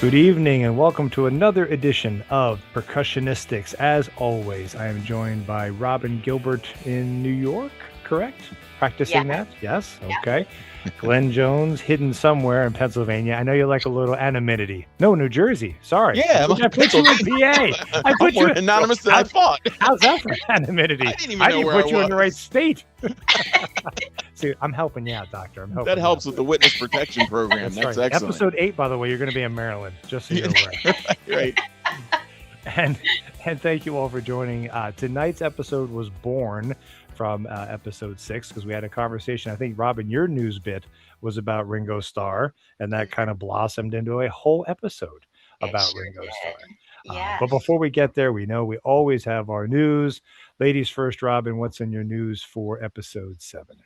Good evening and welcome to another edition of Percussionistics. As always, I am joined by Robin Gilbert in New York, correct? Practicing Yeah, that? Yes? yeah. Okay. Glenn Jones, hidden somewhere in Pennsylvania. I know you like a little anonymity. No, New Jersey. Sorry. Yeah, I put you in PA. I I'm put more you. anonymous than I How's, thought. how's that for anonymity? I didn't even I know didn't where I put you in the right was. state. See, I'm helping you out, Doctor. I'm helping That you helps out. with the witness protection program. That's right. excellent. Episode 8, by the way, you're going to be in Maryland, just so you're aware. Right. And thank you all for joining. Tonight's episode was born from episode 6 because we had a conversation. I think, Robin, your news bit was about Ringo Starr, and that kind of blossomed into a whole episode about Ringo Starr. Yes. But before we get there, we know we always have our news. Ladies first, Robin, what's in your news for episode 7?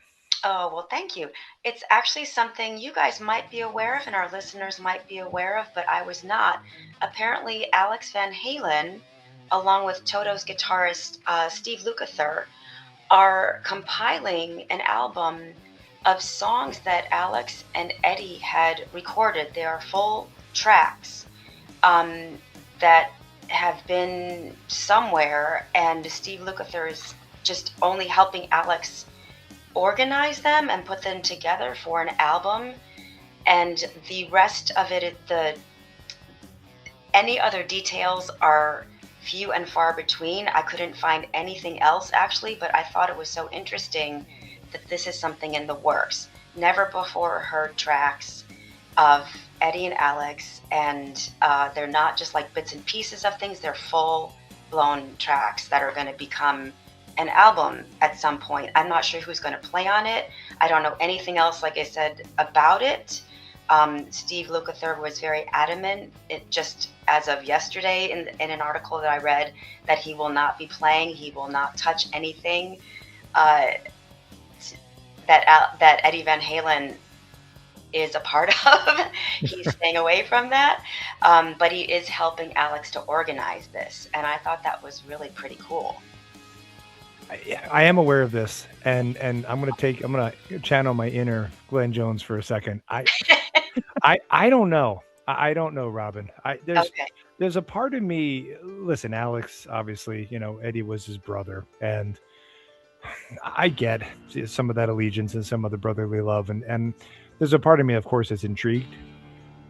Oh, well, thank you. It's actually something you guys might be aware of and our listeners might be aware of, but I was not. Apparently, Alex Van Halen, along with Toto's guitarist Steve Lukather, are compiling an album of songs that Alex and Eddie had recorded. They are full tracks that have been somewhere, and Steve Lukather is just only helping Alex organize them and put them together for an album. And the rest of it, any other details are few and far between. I couldn't find anything else actually, but I thought it was so interesting that this is something in the works. Never before heard tracks of Eddie and Alex, and they're not just like bits and pieces of things, they're full blown tracks that are going to become an album at some point. I'm not sure who's going to play on it. I don't know anything else, like I said, about it. Steve Lukather was very adamant, just as of yesterday in an article that I read, that he will not be playing, he will not touch anything that Eddie Van Halen is a part of. He's staying away from that, but he is helping Alex to organize this, and I thought that was really pretty cool. I am aware of this, and I'm gonna channel my inner Glenn Jones for a second. I don't know. I don't know, Robin. There's a part of me. Listen, Alex, obviously, Eddie was his brother, and I get some of that allegiance and some of the brotherly love, and there's a part of me, of course, that's intrigued.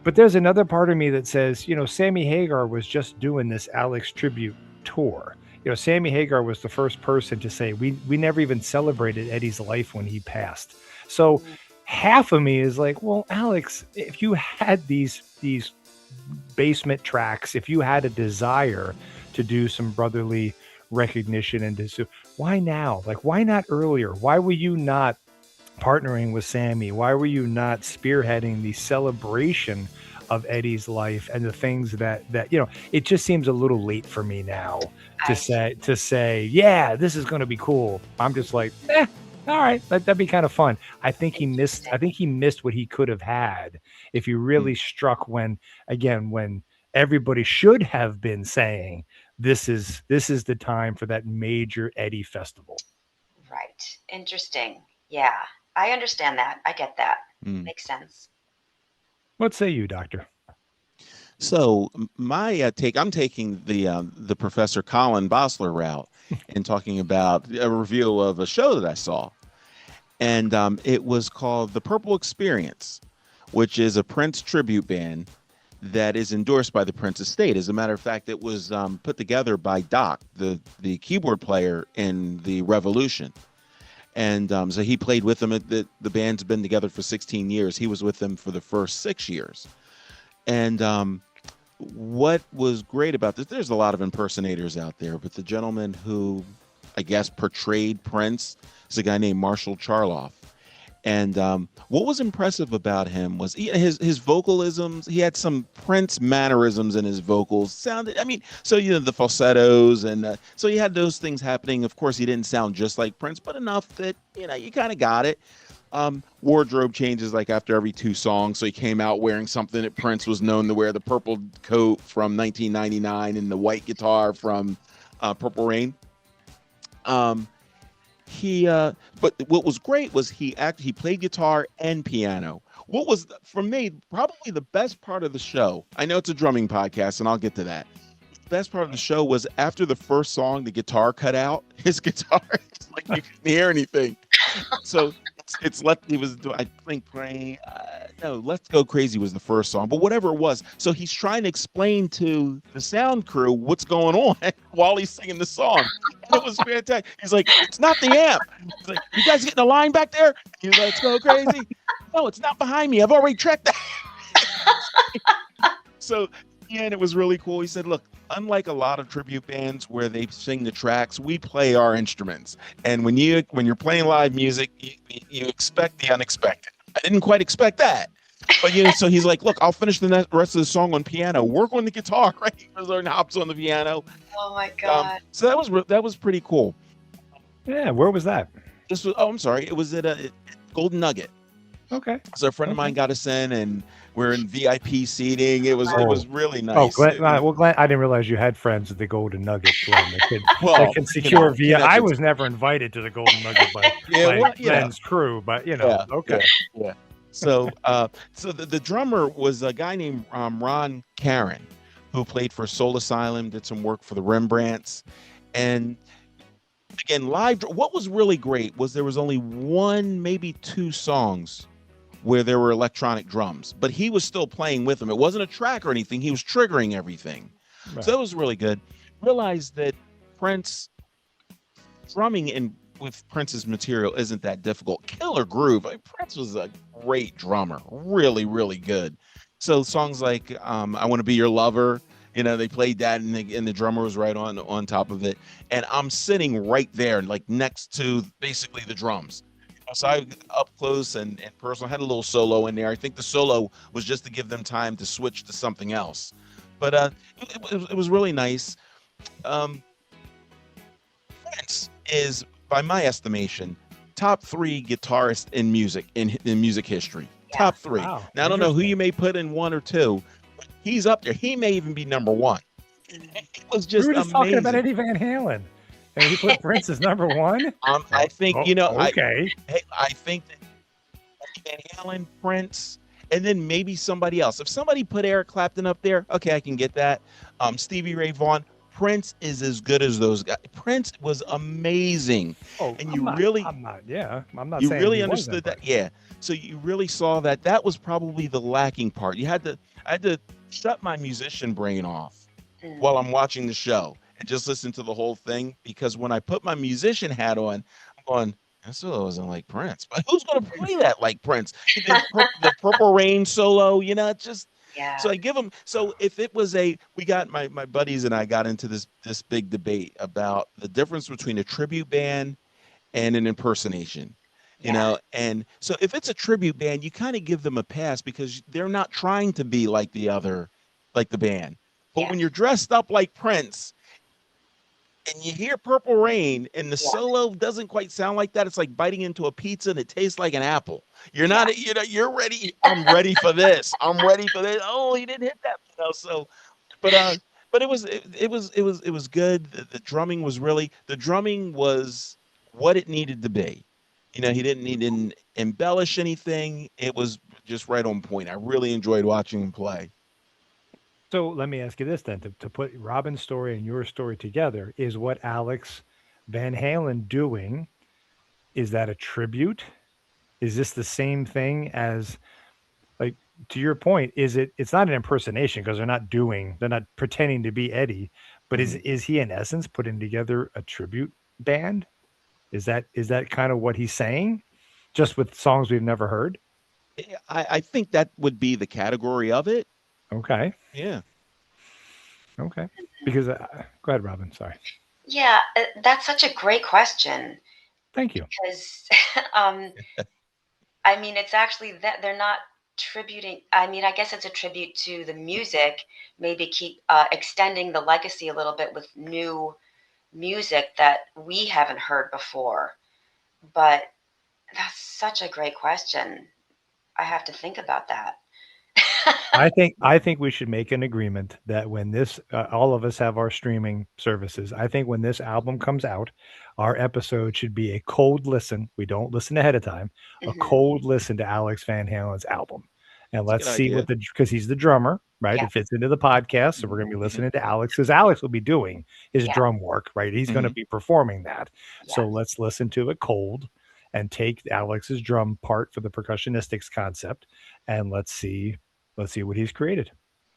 But there's another part of me that says, Sammy Hagar was just doing this Alex tribute tour. Sammy Hagar was the first person to say, we never even celebrated Eddie's life when he passed. So half of me is like, well, Alex, if you had these basement tracks, if you had a desire to do some brotherly recognition and why now? Like, why not earlier? Why were you not partnering with Sammy? Why were you not spearheading the celebration of Eddie's life and the things that it just seems a little late for me now to say, yeah, this is going to be cool. I'm just like, all right, that'd be kind of fun. I think he missed what he could have had if he really struck when everybody should have been saying, this is the time for that major Eddie festival. Right. Interesting. Yeah. I understand that. I get that. Makes sense. What say you, Doctor? So my take, I'm taking the Professor Colin Bosler route and talking about a review of a show that I saw. And it was called The Purple Experience, which is a Prince tribute band that is endorsed by the Prince estate. As a matter of fact, it was put together by Doc, the keyboard player in the Revolution. And so he played with them. The band's been together for 16 years. He was with them for the first 6 years. And what was great about this, there's a lot of impersonators out there, but the gentleman who, I guess, portrayed Prince is a guy named Marshall Charloff. And what was impressive about him was his vocalisms. He had some Prince mannerisms in his vocals. Sounded, the falsettos, and so he had those things happening. Of course, he didn't sound just like Prince, but enough that you kind of got it. Wardrobe changes like after every 2 songs, so he came out wearing something that Prince was known to wear: the purple coat from 1999 and the white guitar from Purple Rain. But what was great was he played guitar and piano, what was for me probably the best part of the show? I know it's a drumming podcast, and I'll get to that. The best part of the show was after the first song, the guitar cut out. His guitar, it's like you couldn't hear anything. So it's let he was I think playing no, Let's Go Crazy was the first song, but whatever it was. So he's trying to explain to the sound crew what's going on while he's singing the song. And it was fantastic. He's like, it's not the amp. He's like, you guys getting a line back there? He's like, Let's Go Crazy. No, it's not behind me. I've already tracked that. So yeah, and it was really cool. He said, look, unlike a lot of tribute bands where they sing the tracks, we play our instruments. And when you're playing live music, you expect the unexpected. I didn't quite expect that. But so he's like, look, I'll finish the rest of the song on piano, work on the guitar, right? He hops on the piano. Oh my God. So that was pretty cool. Yeah, where was that? I'm sorry. It was at a Golden Nugget. Okay. So a friend of mine got us in, and we're in VIP seating. It was really nice. Oh, Glenn, Glenn, I didn't realize you had friends at the Golden Nugget. Glenn, that can secure via. I was never invited to the Golden Nugget by Glenn's crew, but okay. Yeah. So, the drummer was a guy named Ron Caron, who played for Soul Asylum, did some work for the Rembrandts, and again, live. What was really great was there was only one, maybe two songs where there were electronic drums, but he was still playing with them. It wasn't a track or anything. He was triggering everything. Right. So that was really good. Realized that Prince drumming with Prince's material isn't that difficult. Killer groove. Prince was a great drummer. Really, really good. So songs like I Want to Be Your Lover, they played that and the drummer was right on top of it. And I'm sitting right there, like next to basically the drums. So I up close and personal. I had a little solo in there. I think the solo was just to give them time to switch to something else. But it was really nice. Prince is, by my estimation, top 3 guitarist in music in music history. Yeah. Top 3. Wow. Now I don't know who you may put in 1 or 2. But he's up there. He may even be number 1. It was just we were amazing. Talking about Eddie Van Halen. And he put Prince as number 1? I think, okay. I think that Van Halen, Prince, and then maybe somebody else. If somebody put Eric Clapton up there, okay, I can get that. Stevie Ray Vaughan. Prince is as good as those guys. Prince was amazing. Oh, and I'm not you saying really understood that. Yeah. So you really saw that. That was probably the lacking part. I had to shut my musician brain off while I'm watching the show and just listen to the whole thing, because when I put my musician hat on, I'm going, that solo wasn't like Prince. But who's going to play that like Prince? The Purple Rain solo, it's just. Yeah. So I give them. So if it was we got my buddies and I got into this big debate about the difference between a tribute band and an impersonation, you know. And so if it's a tribute band, you kind of give them a pass because they're not trying to be like the band. But when you're dressed up like Prince and you hear Purple Rain and the solo doesn't quite sound like that, it's like biting into a pizza and it tastes like an apple. You're not, you're ready. I'm ready for this. I'm ready for this. Oh, he didn't hit that. So, but it was good. The drumming was what it needed to be. He didn't need to embellish anything. It was just right on point. I really enjoyed watching him play. So let me ask you this then, to put Robin's story and your story together, is what Alex Van Halen doing, is that a tribute? Is this the same thing as, like, to your point, it's not an impersonation because they're not pretending to be Eddie, but is he in essence putting together a tribute band? Is that kind of what he's saying, just with songs we've never heard? I think that would be the category of it. Okay. Yeah. Okay. Because go ahead, Robin. Sorry. Yeah, that's such a great question. Thank you. Because I mean, it's actually that they're not tributing. I mean, I guess it's a tribute to the music. Maybe keep extending the legacy a little bit with new music that we haven't heard before. But that's such a great question. I have to think about that. I think we should make an agreement that when this all of us have our streaming services. I think when this album comes out, our episode should be a cold listen. We don't listen ahead of time. A Hmm. cold listen to Alex Van Halen's album, and It's a let's good see what idea. because he's the drummer, right? It Yes. fits into the podcast, so we're going to be Hmm. listening to Alex because Alex will be doing his Yeah. drum work, right? He's going to Hmm. be performing that. So Yes. let's listen to it cold and take Alex's drum part for the percussionistics concept, and let's see what he's created.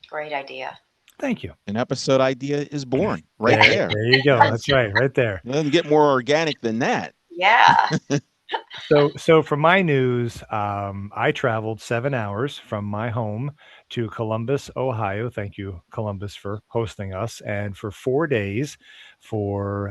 Great idea. Thank you. An episode idea is born right There, there. there you go. That's right, right there. It doesn't get more organic than that. Yeah. So for my news, I traveled 7 hours from my home to Columbus, Ohio. Thank you, Columbus, for hosting us, and for 4 days, for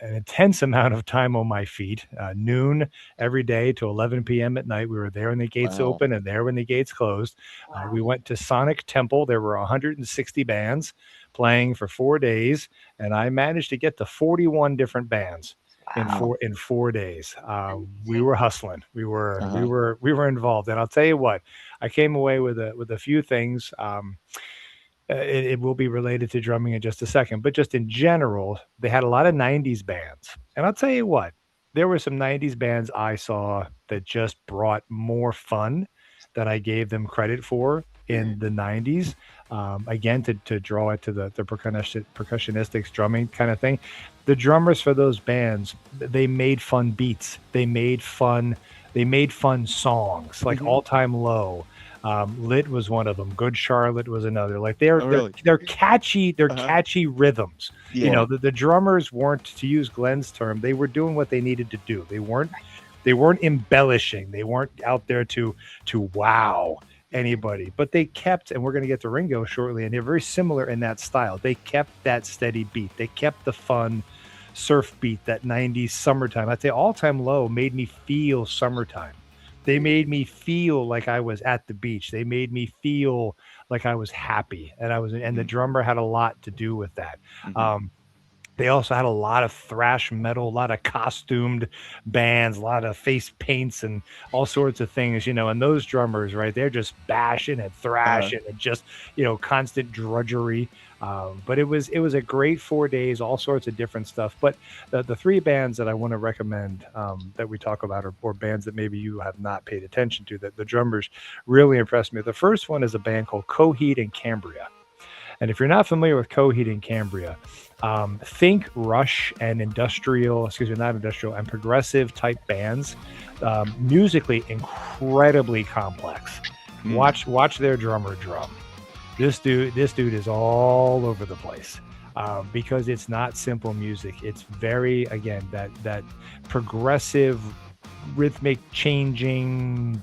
an intense amount of time on my feet. Noon every day to 11 p.m. at night. We were there when the gates Wow. opened and there when the gates closed. Wow. We went to Sonic Temple. There were 160 bands playing for 4 days, and I managed to get to 41 different bands in Wow. four days. We Amazing. were hustling. We were Uh-huh. we were involved, and I'll tell you what, I came away with a few things. It will be related to drumming in just a second, but just in general, they had a lot of '90s bands, and I'll tell you what, there were some '90s bands I saw that just brought more fun than I gave them credit for in Mhm. the '90s. Again, to draw it to the percussionistics drumming kind of thing, the drummers for those bands, they made fun beats. They made fun songs like Hmm. All Time Low. Lit was one of them. Good Charlotte was another. Like they're Oh, they're really? they're catchy. They're Uh-huh. catchy rhythms. Yeah. The drummers weren't, to use Glenn's term, they were doing what they needed to do. They weren't embellishing. They weren't out there to wow anybody. But they kept, and we're going to get to Ringo shortly, and they're very similar in that style. They kept that steady beat. They kept the fun surf beat, that '90s summertime. I'd say All Time Low made me feel summertime. They made me feel like I was at the beach. They made me feel like I was happy, and the Mhm. drummer had a lot to do with that. Mhm. Um, they also had a lot of thrash metal, a lot of costumed bands, a lot of face paints and all sorts of things, and those drummers, right? They're just bashing and Uh-huh. thrashing and just, constant drudgery. But it was a great 4 days, all sorts of different stuff. But the three bands that I want to recommend, that we talk about, or bands that maybe you have not paid attention to, that the drummers really impressed me. The first one is a band called Coheed and Cambria. And if you're not familiar with Coheed and Cambria, think Rush and not industrial, and progressive type bands, musically incredibly complex. Mm. Watch their drummer drum. This dude is all over the place. Because it's not simple music. It's very, again, that progressive, rhythmic changing,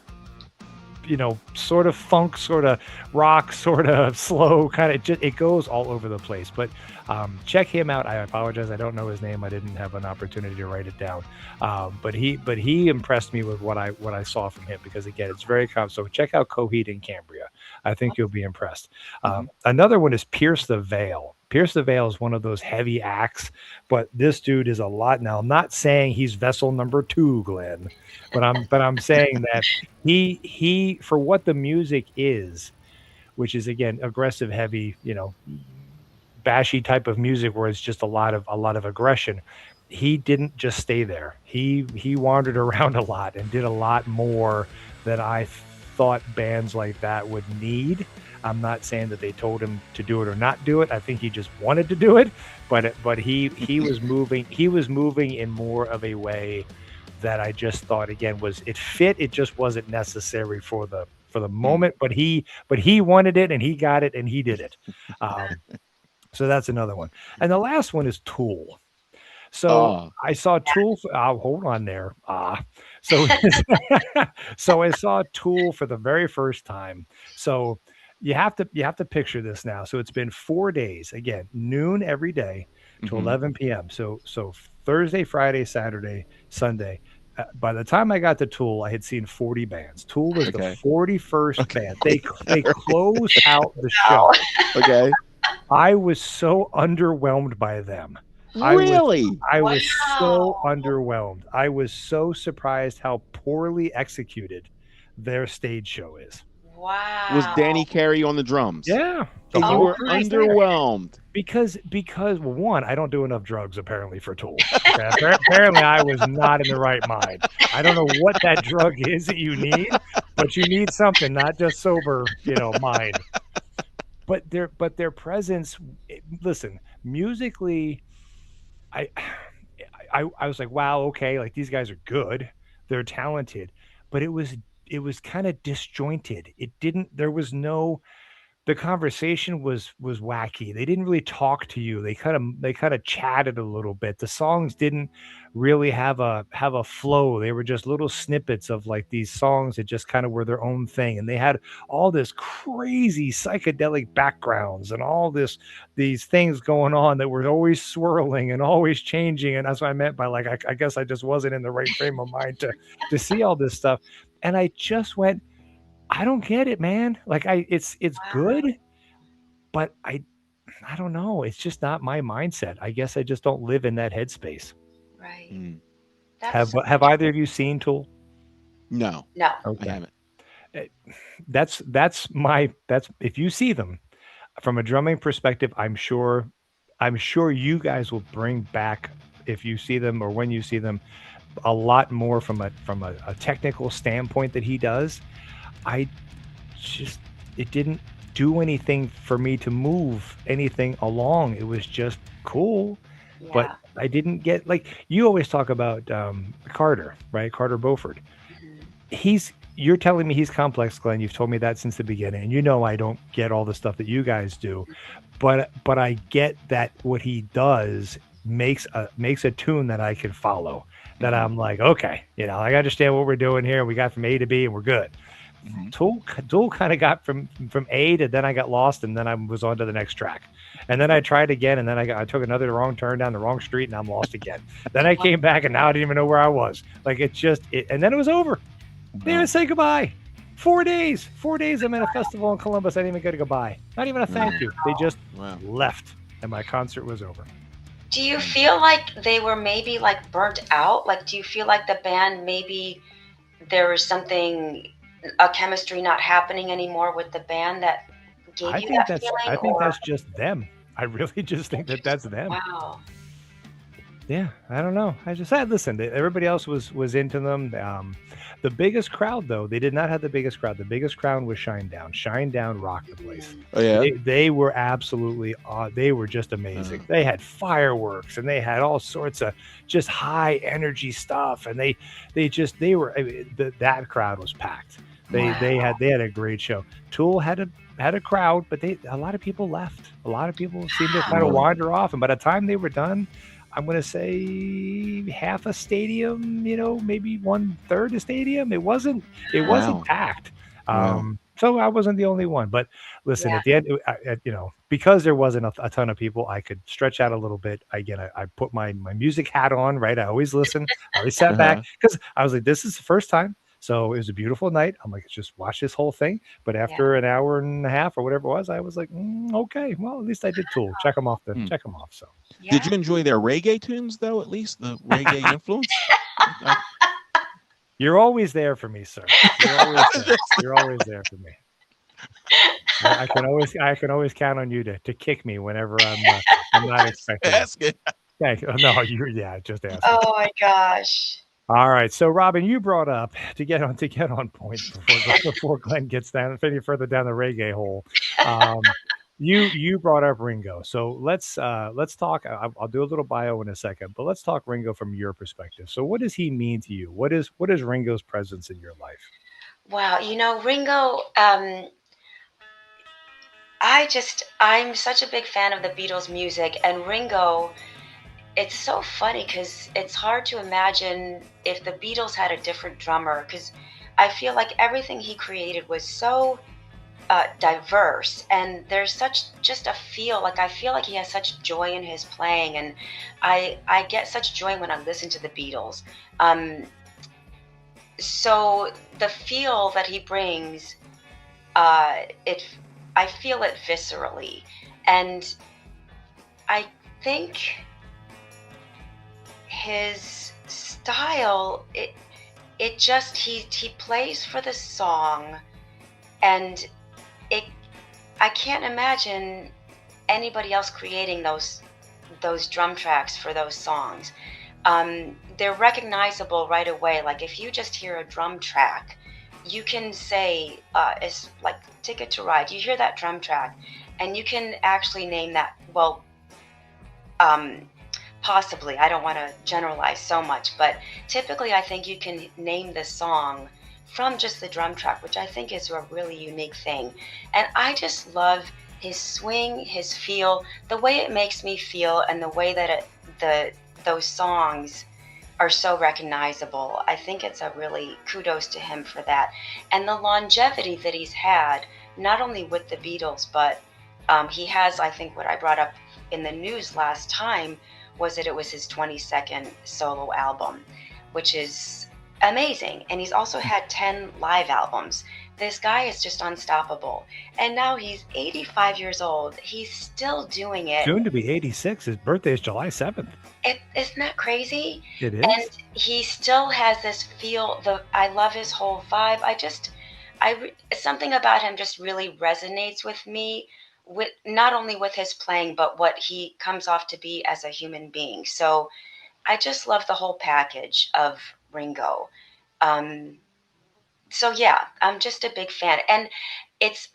sort of funk, sort of rock, sort of slow, kind of, just it goes all over the place. But check him out. I apologize, I don't know his name. I didn't have an opportunity to write it down. But he impressed me with what I saw from him, because again, it's very so check out Coheed and Cambria. I think you'll be impressed. Mhm. Another one is Pierce the Veil. Pierce the Veil is one of those heavy acts, but this dude is a lot. Now, I'm not saying he's vessel number two, Glenn, but I'm saying that he for what the music is, which is again aggressive, heavy, bashy type of music where it's just a lot of aggression. He didn't just stay there. He wandered around a lot and did a lot more that I thought bands like that would need. I'm not saying that they told him to do it or not do it. I think he just wanted to do it, but he was moving. He was moving in more of a way that I just thought, again, was it fit. It just wasn't necessary for the Mm. moment. But he wanted it, and he got it, and he did it. So that's another one. And the last one is Tool. So Oh. I saw Tool. Hold on there. So so I saw Tool for the very first time. So you have to picture this now. So it's been 4 days. Again, noon every day to Mhm. 11 p.m. So Thursday, Friday, Saturday, Sunday. By the time I got to Tool, I had seen 40 bands. Tool was the Okay. 41st Okay. band. They closed out the Wow. show. Okay. I was so underwhelmed by them. I was Really? I was so Wow. underwhelmed. I was so surprised how poorly executed their stage show is. was Danny Wow. Carey on the drums. Yeah. And you Oh were my underwhelmed. Because well, one, I don't do enough drugs apparently for Tool. Okay? Apparently, I was not in the right mind. I don't know what that drug is that you need, but you need something, not just sober, mind. But their presence. Listen, musically, I I was like, wow, okay, like these guys are good, they're talented, but it was kind of disjointed. It didn't. There was no the conversation was wacky. They didn't really talk to you. They kind of chatted a little bit. The songs didn't really have a flow. They were just little snippets of like these songs that just kind of were their own thing. And they had all this crazy psychedelic backgrounds and all these things going on that were always swirling and always changing. And that's what I meant by like I guess I just wasn't in the right frame of mind to see all this stuff. And I just went, I don't get it, man. Like it's Wow. good, but I don't know. It's just not my mindset. I guess I just don't live in that headspace. Right. Mm. That's so Have either of you seen Tool? No, no. I Okay. haven't. That's if you see them from a drumming perspective, I'm sure you guys will bring back, if you see them or when you see them, a lot more from a technical standpoint that he does. I just it didn't do anything for me to move anything along. It was just cool, but Yeah. I didn't get, like, you always talk about Carter, right? Carter Beauford. Mhm. You're telling me he's complex, Glenn. You've told me that since the beginning. And I don't get all the stuff that you guys do, but I get that what he does makes a tune that I can follow. That Mhm. I'm like, okay, I understand what we're doing here. We got from A to B and we're good. Mhm. Tool kind of got from A to, then I got lost, and then I was on to the next track, and then I tried again, and then I took another wrong turn down the wrong street, and I'm lost again. Then I came back, and now I didn't even know where I was. Like and then it was over. They didn't Wow. say goodbye. 4 days. 4 days. I'm at a festival in Columbus. I didn't even get a goodbye. Not even a thank you. They just Wow. left, and my concert was over. Do you feel like they were maybe like burnt out? Like, do you feel like the band maybe there was something, a chemistry not happening anymore with the band that gave I you think that that's feeling? I think Or that's just them. I really just think that that's them. wow. Yeah, I don't know. I just said, listen, everybody else was into them. The biggest crowd, though, they did not have the biggest crowd. The biggest crowd was Shinedown. Shinedown rocked the place. Oh yeah. They were absolutely, they were just amazing. They had fireworks and they had all sorts of just high energy stuff. And that crowd was packed. They Wow. had a great show. Tool had a crowd, but a lot of people left. A lot of people seemed to kind of Really? wander off. And by the time they were done, I'm going to say half a stadium, maybe 1/3 a stadium. It wasn't Wow. packed. Wow. So I wasn't the only one, but listen, Yeah. at the end, because there wasn't a ton of people, I could stretch out a little bit. Again, I put my music hat on, right? I always listen. I always sat back because I was like, this is the first time. So it was a beautiful night. I'm like, just watch this whole thing. But Yeah. after an hour and a half or whatever it was, I was like, okay, well, at least I did Tool. Check them off. So Yeah. Did you enjoy their reggae tunes though? At least the reggae influence. you're always there for me, sir. You're always there. You're always there for me. I can always count on you to kick me whenever I'm not expecting it. Asking. Thank you. No, just asking. Oh my gosh. All right. So Robin, you brought up to get on point before Glenn gets down any further down the reggae hole. You brought up Ringo. So let's talk. I'll do a little bio in a second, but let's talk Ringo from your perspective. So what does he mean to you? What is Ringo's presence in your life? Wow. Ringo, I'm such a big fan of the Beatles music, and Ringo, it's so funny because it's hard to imagine if the Beatles had a different drummer, because I feel like everything he created was so diverse, and there's such just a feel, like I feel like he has such joy in his playing, and I get such joy when I listen to the Beatles. So the feel that he brings, it I feel it viscerally, and I think his style, it just he plays for the song, and it I can't imagine anybody else creating those drum tracks for those songs. They're recognizable right away. Like if you just hear a drum track, you can say it's like Ticket to Ride. You hear that drum track, and you can actually name that. Well, possibly. I don't want to generalize so much, but typically I think you can name the song from just the drum track, which I think is a really unique thing. And I just love his swing, his feel, the way it makes me feel, and the way that those songs are so recognizable. I think it's a really kudos to him for that. And the longevity that he's had, not only with the Beatles, but he has, I think what I brought up in the news last time was that it was his 22nd solo album, which is amazing. And he's also had 10 live albums. This guy is just unstoppable. And now he's 85 years old. He's still doing it. Soon to be 86. His birthday is July 7th. Isn't that crazy? It is. And he still has this feel. I love his whole vibe. Something about him just really resonates with me, with not only with his playing, but what he comes off to be as a human being. So I just love the whole package of Ringo. So yeah, I'm just a big fan. And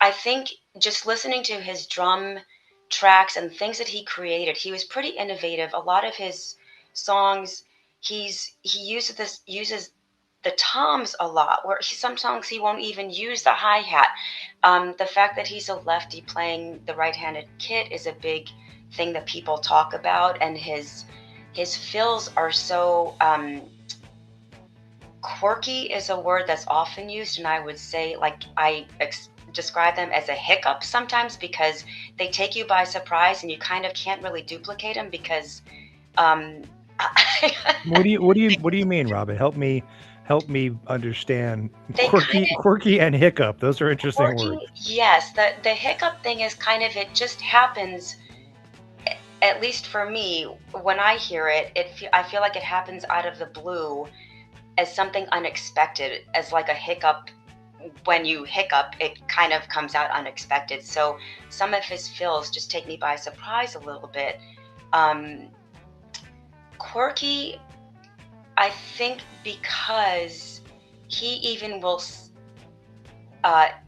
I think just listening to his drum tracks and things that he created, he was pretty innovative. A lot of his songs, he uses the toms a lot, where some songs he won't even use the hi-hat. The fact that he's a lefty playing the right-handed kit is a big thing that people talk about, and his fills are so quirky is a word that's often used, and I would say, like, describe them as a hiccup sometimes, because they take you by surprise and you kind of can't really duplicate them because What do you mean, Robin? Help me understand. Quirky and hiccup. Those are interesting words. Yes, the hiccup thing is kind of, it just happens. At least for me, when I hear it, I feel like it happens out of the blue, as something unexpected, as like a hiccup. When you hiccup, it kind of comes out unexpected. So some of his fills just take me by surprise a little bit. Quirky, I think, because he even will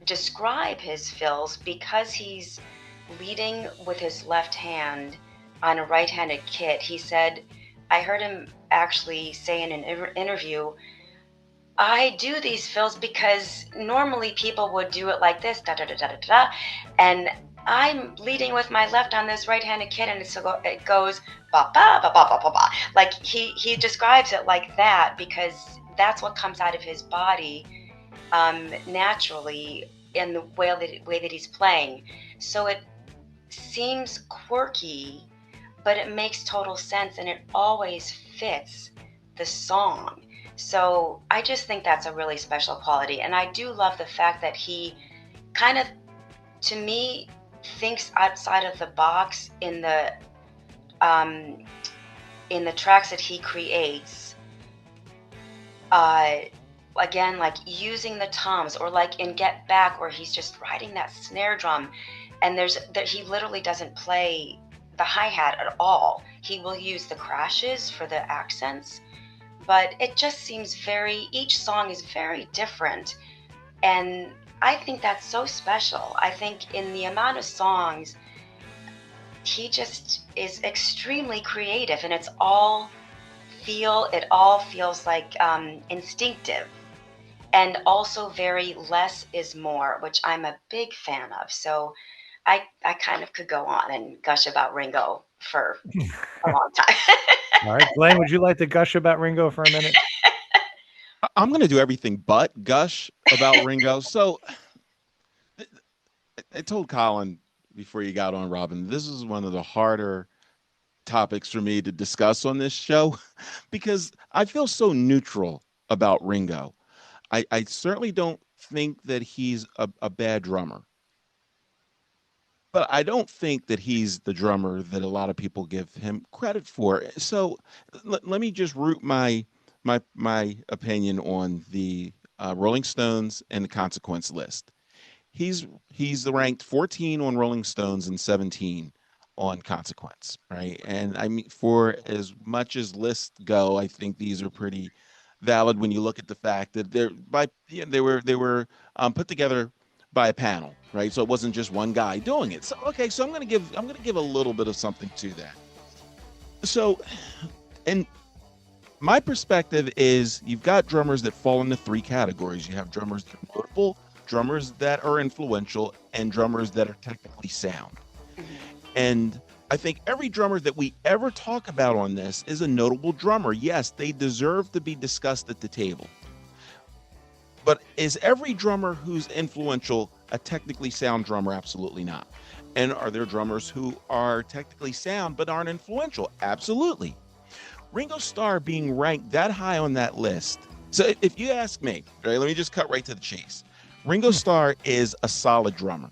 describe his fills, because he's leading with his left hand on a right-handed kit. He said, I heard him actually say in an interview, I do these fills because normally people would do it like this, da da da da da da, and I'm leading with my left on this right-handed kit, and it goes ba ba ba ba ba ba ba. Like he describes it like that because that's what comes out of his body naturally in the way that he's playing. So it seems quirky, but it makes total sense, and it always fits the song. So I just think that's a really special quality. And I do love the fact that he kind of, to me, thinks outside of the box in the tracks that he creates. Again, like using the toms, or like in Get Back, where he's just riding that snare drum, and he literally doesn't play the hi-hat at all. He will use the crashes for the accents, but it just seems each song is very different, and I think that's so special. I think in the amount of songs, he just is extremely creative, and it all feels like instinctive, and also very less is more, which I'm a big fan of. So I kind of could go on and gush about Ringo for a long time. All right, Glenn, would you like to gush about Ringo for a minute? I'm going to do everything but gush about Ringo. So I told Colin before you got on, Robin, this is one of the harder topics for me to discuss on this show because I feel so neutral about Ringo. I certainly don't think that he's a bad drummer, but I don't think that he's the drummer that a lot of people give him credit for. So let me just root my opinion on the Rolling Stones and the Consequence list. he's ranked 14 on Rolling Stones and 17 on Consequence, right? And I mean, for as much as lists go, I think these are pretty valid when you look at the fact that they were put together by a panel, right? So it wasn't just one guy doing it. So okay, so I'm gonna give a little bit of something to that. So, and my perspective is you've got drummers that fall into three categories. You have drummers that are notable, drummers that are influential, and drummers that are technically sound. And I think every drummer that we ever talk about on this is a notable drummer. Yes, they deserve to be discussed at the table. But is every drummer who's influential a technically sound drummer? Absolutely not. And are there drummers who are technically sound but aren't influential? Absolutely. Ringo Starr being ranked that high on that list. So if you ask me, right, let me just cut right to the chase. Ringo Starr is a solid drummer.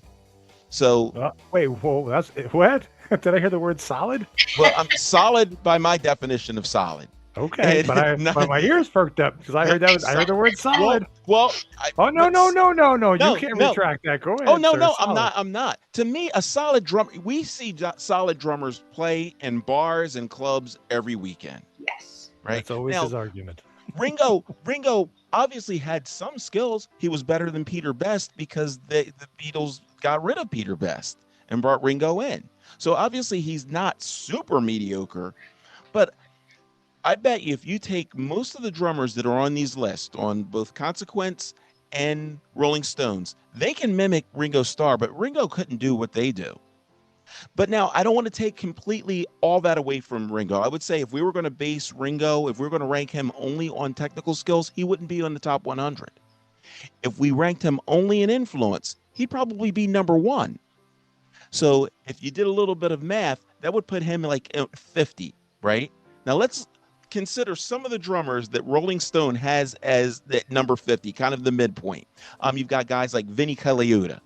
So wait, whoa, that's what? Did I hear the word solid? Well, I'm solid by my definition of solid. Okay, but my ears perked up because I heard the word solid. Well, no, you can't retract that. Go ahead. Oh no, sir. no, Solid. I'm not. To me, a solid drummer. We see solid drummers play in bars and clubs every weekend. Yes, right. That's always his argument. Ringo obviously had some skills. He was better than Peter Best because the Beatles got rid of Peter Best and brought Ringo in. So obviously he's not super mediocre, but I bet you if you take most of the drummers that are on these lists on both Consequence and Rolling Stones, they can mimic Ringo Starr, but Ringo couldn't do what they do. But now I don't want to take completely all that away from Ringo. I would say if we were going to base Ringo, if we were going to rank him only on technical skills, he wouldn't be on the top 100. If we ranked him only in influence, he'd probably be number one. So if you did a little bit of math, that would put him like 50, right? Now let's consider some of the drummers that Rolling Stone has as that number 50, kind of the midpoint. You've got guys like Vinnie Colaiuta.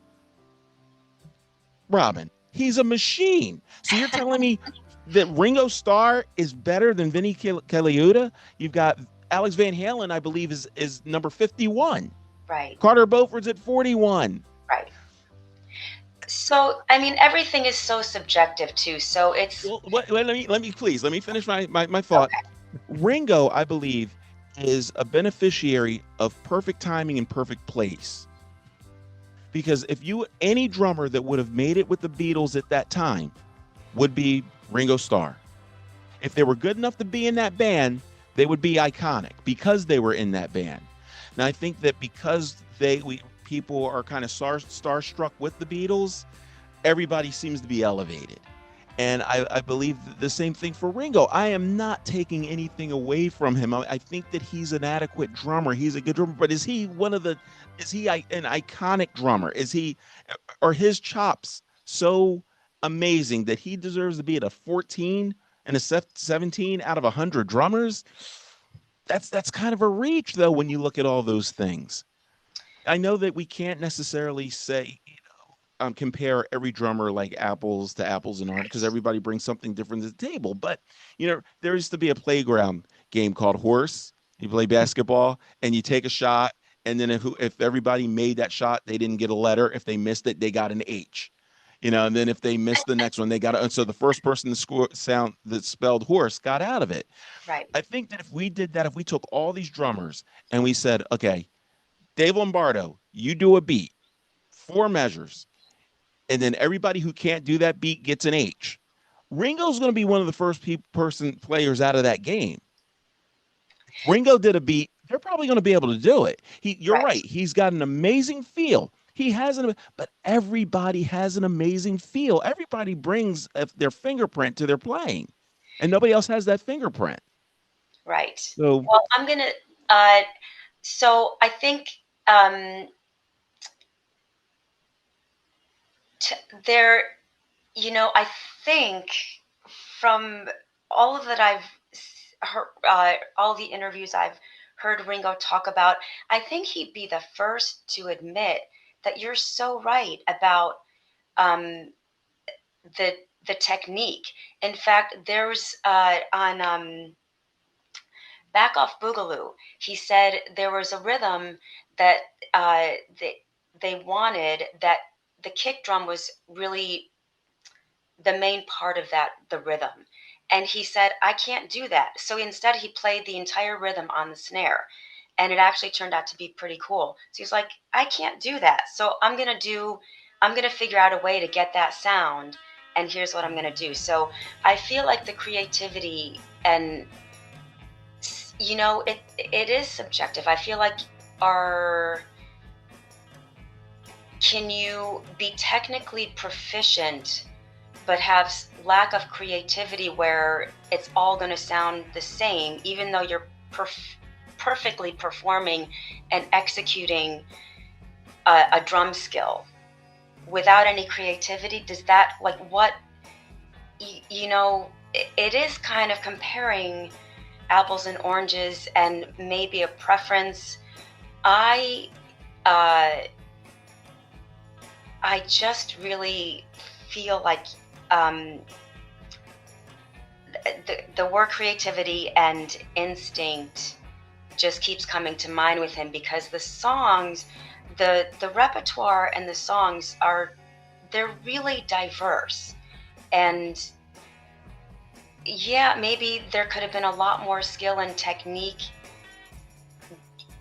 Robin, he's a machine. So you're telling me that Ringo Starr is better than Vinnie Colaiuta? You've got Alex Van Halen, I believe, is number 51. Right. Carter Beauford's at 41. Right. So, I mean, everything is so subjective too. So it's let me finish my thought. Okay. Ringo, I believe, is a beneficiary of perfect timing and perfect place. Because if any drummer that would have made it with the Beatles at that time would be Ringo Starr. If they were good enough to be in that band, they would be iconic because they were in that band. Now, I think that because people are kind of starstruck with the Beatles, everybody seems to be elevated. And I believe the same thing for Ringo. I am not taking anything away from him. I think that he's an adequate drummer. He's a good drummer, but is he an iconic drummer? Are his chops so amazing that he deserves to be at a 14 and a 17 out of 100 drummers? That's kind of a reach, though, when you look at all those things. I know that we can't necessarily say, compare every drummer like apples to apples and oranges because everybody brings something different to the table. But, there used to be a playground game called Horse. You play basketball and you take a shot. And then if everybody made that shot, they didn't get a letter. If they missed it, they got an H. And then if they missed the next one, they got so the first person to score sound that spelled horse got out of it. Right. I think that if we did that, if we took all these drummers and we said, okay, Dave Lombardo, you do a beat, 4 measures, and then everybody who can't do that beat gets an H. Ringo's going to be one of the first players out of that game. Ringo did a beat, they're probably going to be able to do it. You're right. He's got an amazing feel. But everybody has an amazing feel. Everybody brings their fingerprint to their playing, and nobody else has that fingerprint. Right. So, well, I'm going to, so I think there, I think from all of that I've heard, all the interviews I've heard Ringo talk about, I think he'd be the first to admit that you're so right about the technique. In fact, there's on Back Off Boogaloo, he said there was a rhythm that they wanted that the kick drum was really the main part of the rhythm. And he said, I can't do that. So instead, he played the entire rhythm on the snare. And it actually turned out to be pretty cool. So he's like, I can't do that. So I'm going to figure out a way to get that sound. And here's what I'm going to do. So I feel like the creativity and, it is subjective. I feel like can you be technically proficient but have lack of creativity where it's all going to sound the same, even though you're perfectly performing and executing a drum skill without any creativity? Does that, like, what, it is kind of comparing apples and oranges and maybe a preference. I just really feel like the word creativity and instinct just keeps coming to mind with him, because the songs, the repertoire and the songs they're really diverse. And yeah, maybe there could have been a lot more skill and technique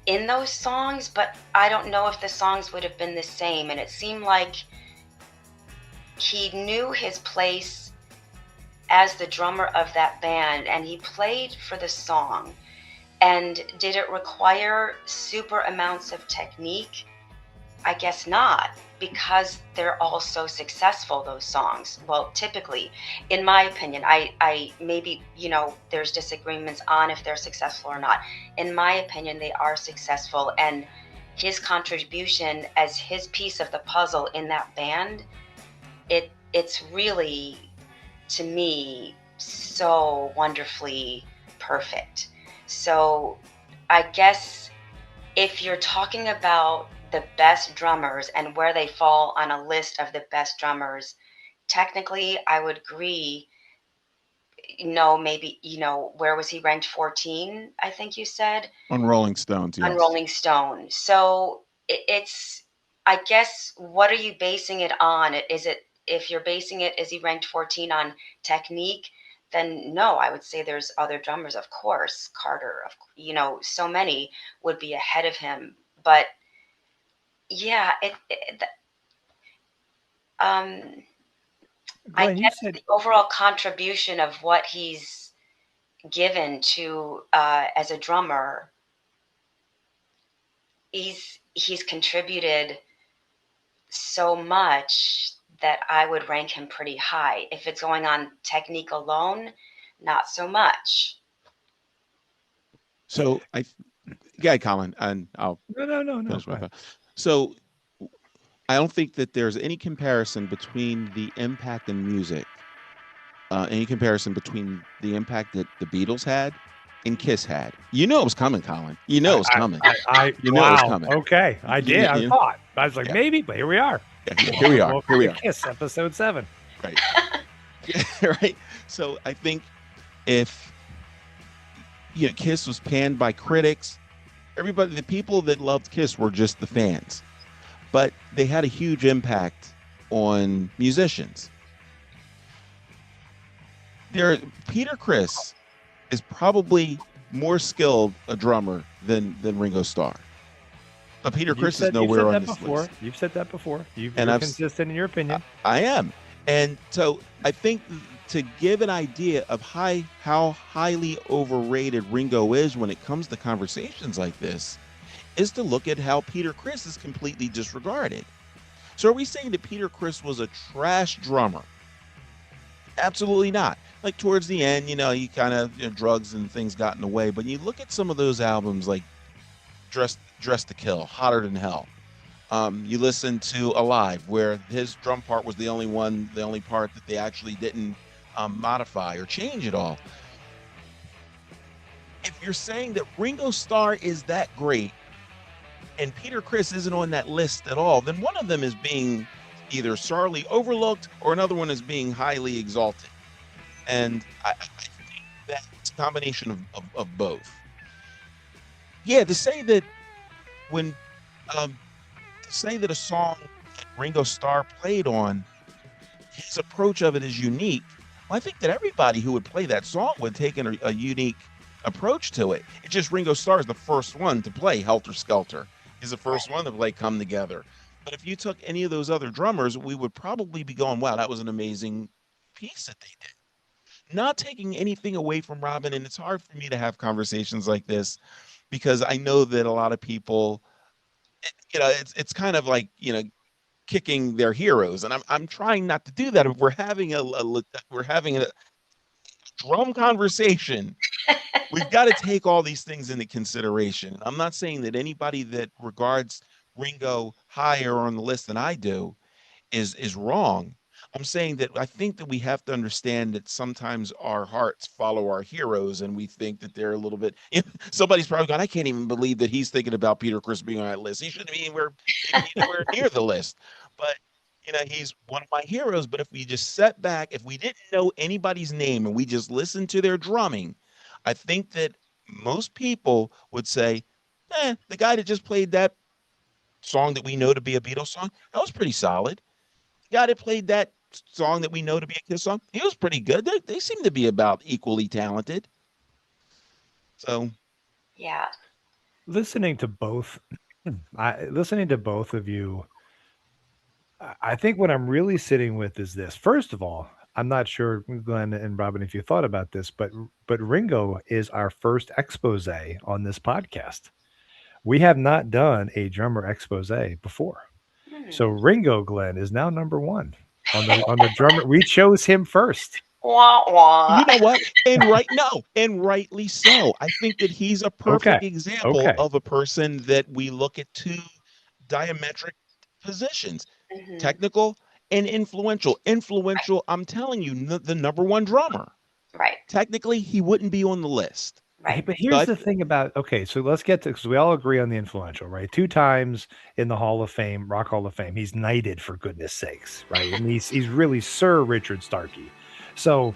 in those songs, but I don't know if the songs would have been the same. And it seemed like he knew his place as the drummer of that band, and he played for the song. And did it require super amounts of technique? I guess not, because they're all so successful, those songs. Well, typically, in my opinion, I maybe, there's disagreements on if they're successful or not. In my opinion, they are successful, and his contribution as his piece of the puzzle in that band, it's really, to me, so wonderfully perfect. So I guess if you're talking about the best drummers and where they fall on a list of the best drummers, technically I would agree. Maybe, where was he ranked? 14, I think you said? On Rolling Stones, yes. On Rolling Stone. So it's, I guess, what are you basing it on? If you're basing it, is he ranked 14 on technique? Then no, I would say there's other drummers, of course. Carter, so many would be ahead of him. But yeah, Glenn, I guess the overall contribution of what he's given to as a drummer, he's contributed so much that I would rank him pretty high. If it's going on technique alone, not so much. So yeah, Colin, and I'll no. So I don't think that there's any comparison between the impact in music, any comparison between the impact that the Beatles had and Kiss had. It was coming, Colin. It was coming. It was coming. Okay, I did. I thought. I was like, maybe, but here we are. Yeah, here we are. Here we are. Kiss, episode 7. Right. Right. So I think if Kiss was panned by critics, everybody, the people that loved Kiss were just the fans, but they had a huge impact on musicians. Peter Criss is probably more skilled a drummer than Ringo Starr. But Peter Criss is nowhere on this list. You've said that before. You're consistent in your opinion. I am. And so I think to give an idea of how highly overrated Ringo is when it comes to conversations like this is to look at how Peter Criss is completely disregarded. So are we saying that Peter Criss was a trash drummer? Absolutely not. Like towards the end, he kind of drugs and things got in the way. But you look at some of those albums like Dressed to Kill, Hotter Than Hell. You listen to Alive, where his drum part was the only part that they actually didn't modify or change at all. If you're saying that Ringo Starr is that great and Peter Criss isn't on that list at all, then one of them is being either sorely overlooked or another one is being highly exalted. And I think that's a combination of both. Yeah, to say that when say that a song Ringo Starr played on, his approach of it is unique. Well, I think that everybody who would play that song would take a unique approach to it. It's just Ringo Starr is the first one to play Helter Skelter. He's the first one to play Come Together. But if you took any of those other drummers, we would probably be going, wow, that was an amazing piece that they did. Not taking anything away from Robin, and it's hard for me to have conversations like this because I know that a lot of people, it's kind of like, kicking their heroes, and I'm trying not to do that. If we're having a drum conversation, we've got to take all these things into consideration. I'm not saying that anybody that regards Ringo higher on the list than I do is wrong. I'm saying that I think that we have to understand that sometimes our hearts follow our heroes, and we think that they're a little bit. Somebody's probably going, I can't even believe that he's thinking about Peter Criss being on that list. He shouldn't be anywhere near the list. But he's one of my heroes. But if we just sat back, if we didn't know anybody's name and we just listened to their drumming, I think that most people would say, the guy that just played that song that we know to be a Beatles song, that was pretty solid. The guy that played that song that we know to be a Kiss song, he was pretty good. They seem to be about equally talented. So, yeah. Listening to both of you, I think what I'm really sitting with is this. First of all, I'm not sure, Glenn and Robin, if you thought about this, but Ringo is our first expose on this podcast. We have not done a drummer expose before. So Ringo, Glenn, is now number one on the drummer. We chose him first. Wah, wah. You know what? And rightly so. I think that he's a perfect example of a person that we look at two diametric positions, technical and influential. Influential, I'm telling you, the number one drummer. Right. Technically, he wouldn't be on the list. Right. But here's the thing about, so let's get to, because we all agree on the influential, right? 2 times in the Hall of Fame, Rock Hall of Fame. He's knighted, for goodness sakes, right? And he's really Sir Richard Starkey. So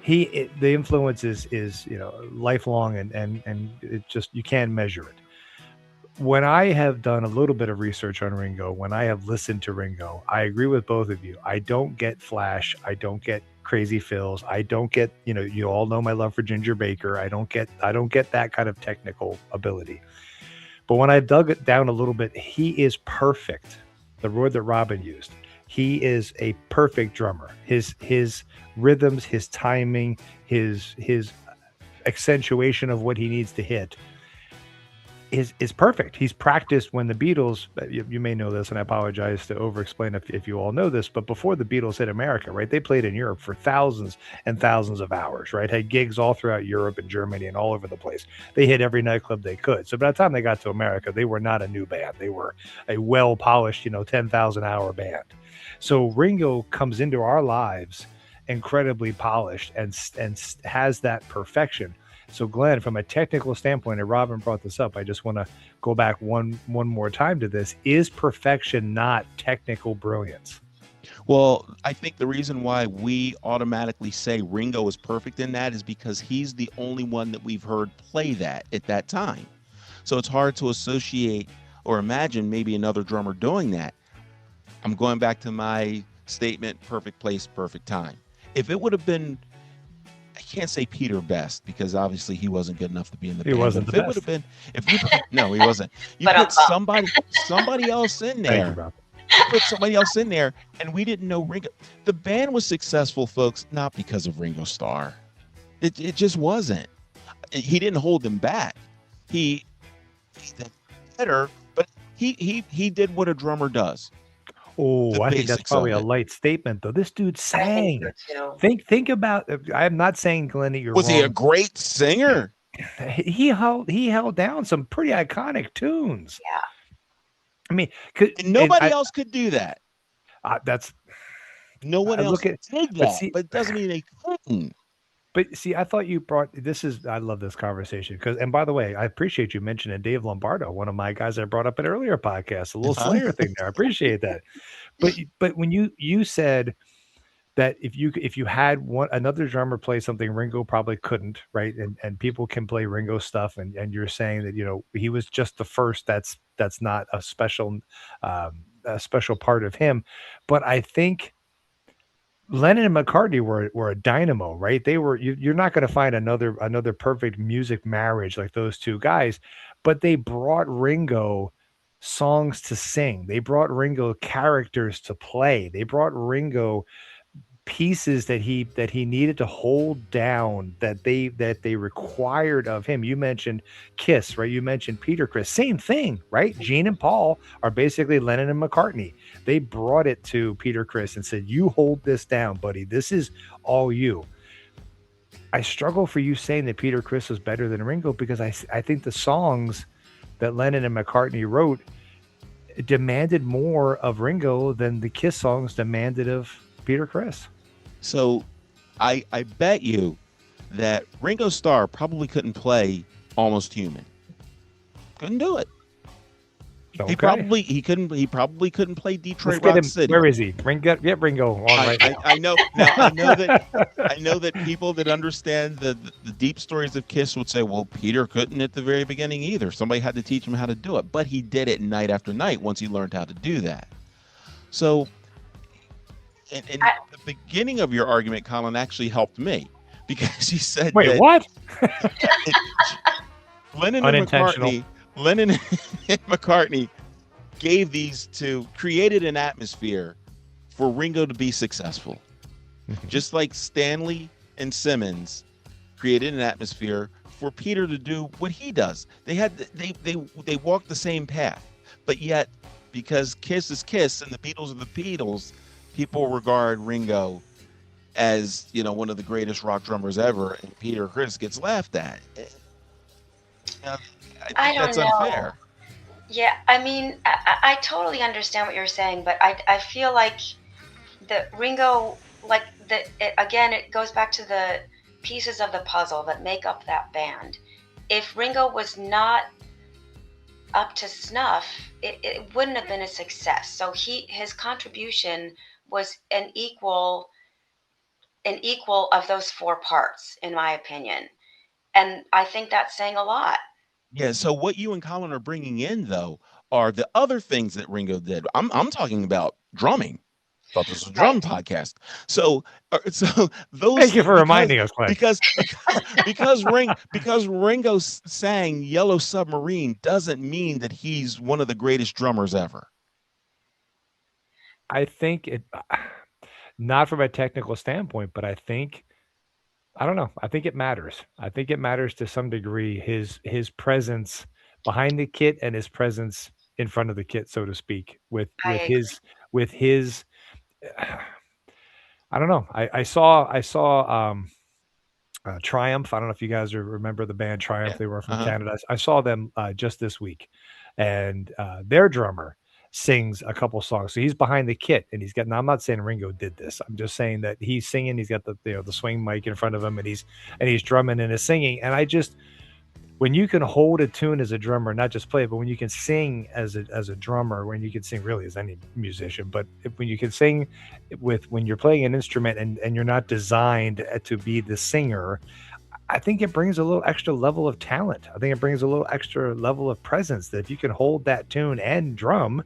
the influence is lifelong, and it just, you can't measure it. When I have done a little bit of research on Ringo, when I have listened to Ringo, I agree with both of you. I don't get Flash. I don't get crazy fills. I don't get, you all know my love for Ginger Baker. I don't get that kind of technical ability. But when I dug it down a little bit, he is perfect. The word that Robin used. He is a perfect drummer. His rhythms, his timing, his accentuation of what he needs to hit is perfect. He's practiced when the Beatles, you may know this, and I apologize to over-explain if you all know this, but before the Beatles hit America, right, they played in Europe for thousands and thousands of hours, right, had gigs all throughout Europe and Germany and all over the place. They hit every nightclub they could. So by the time they got to America, they were not a new band. They were a well-polished, 10,000-hour band. So Ringo comes into our lives incredibly polished and has that perfection. So Glenn, from a technical standpoint, and Robin brought this up, I just want to go back one more time to this. Is perfection not technical brilliance? Well, I think the reason why we automatically say Ringo is perfect in that is because he's the only one that we've heard play that at that time. So it's hard to associate or imagine maybe another drummer doing that. I'm going back to my statement, perfect place, perfect time. If it would have been, I can't say Peter Best because obviously he wasn't good enough to be in the band. He wasn't. If it would have been, no, he wasn't. You put somebody else in there. Put somebody else in there, and we didn't know Ringo. The band was successful, folks, not because of Ringo Starr. It just wasn't. He didn't hold them back. He did better, but he did what a drummer does. Oh, I think that's probably a light statement, though. This dude sang. Think about. I'm not saying, Glenn, that you're wrong. Was he a great singer? He held down some pretty iconic tunes. Yeah. I mean, nobody else could do that. That's no one else did that, but it doesn't mean they couldn't. But see, I thought you brought I love this conversation because, and by the way, I appreciate you mentioning Dave Lombardo, one of my guys I brought up in earlier podcast, a little Slayer thing there. I appreciate that. But when you said that if you had another drummer play something Ringo probably couldn't, right? And people can play Ringo stuff, and you're saying that he was just the first. That's not a special part of him, but I think Lennon and McCartney were a dynamo, right? You're not going to find another perfect music marriage like those two guys, but they brought Ringo songs to sing. They brought Ringo characters to play. They brought Ringo pieces that he needed to hold down, that they required of him. You mentioned Kiss, right? You mentioned Peter Criss, same thing, right? Gene and Paul are basically Lennon and McCartney. They brought it to Peter Criss and said, you hold this down, buddy, this is all you. I struggle for you saying that Peter Criss was better than Ringo, because I think the songs that Lennon and McCartney wrote demanded more of Ringo than the Kiss songs demanded of Peter Criss. So I bet you that Ringo Starr probably couldn't play Almost Human. Couldn't do it. Okay. He probably couldn't play Detroit Rock City. Where is he? Get Ringo on right now. I know that people that understand the deep stories of Kiss would say, well, Peter couldn't at the very beginning either. Somebody had to teach him how to do it, but he did it night after night once he learned how to do that. So in the beginning of your argument, Colin actually helped me, because he said, wait, what? Lennon and McCartney created an atmosphere for Ringo to be successful. Just like Stanley and Simmons created an atmosphere for Peter to do what he does. They walked the same path, but yet, because Kiss is Kiss and the Beatles are the Beatles, people regard Ringo as, one of the greatest rock drummers ever, and Peter Criss gets laughed at. I think that's unfair. Yeah, I mean, I totally understand what you're saying, but I feel like the Ringo, again, it goes back to the pieces of the puzzle that make up that band. If Ringo was not up to snuff, it wouldn't have been a success. So his contribution was an equal of those four parts, in my opinion. And I think that's saying a lot. Yeah, so what you and Colin are bringing in, though, are the other things that Ringo did. I'm talking about drumming. I thought this was a drum podcast. So those. Thank you for reminding us, Glenn. Because Ringo sang Yellow Submarine doesn't mean that he's one of the greatest drummers ever. I think not from a technical standpoint, but I don't know. I think it matters. I think it matters to some degree, his presence behind the kit and his presence in front of the kit, so to speak, with his I don't know. I saw Triumph. I don't know if you guys remember the band Triumph. Yeah. They were from Canada. I saw them just this week, and their drummer sings a couple songs. So he's behind the kit, and now I'm not saying Ringo did this. I'm just saying that he's singing. He's got the swing mic in front of him, and he's drumming and is singing. And when you can hold a tune as a drummer, not just play it, but when you can sing as a drummer, when you can sing really as any musician, but when you can sing when you're playing an instrument and you're not designed to be the singer, I think it brings a little extra level of talent. I think it brings a little extra level of presence, that if you can hold that tune and drum,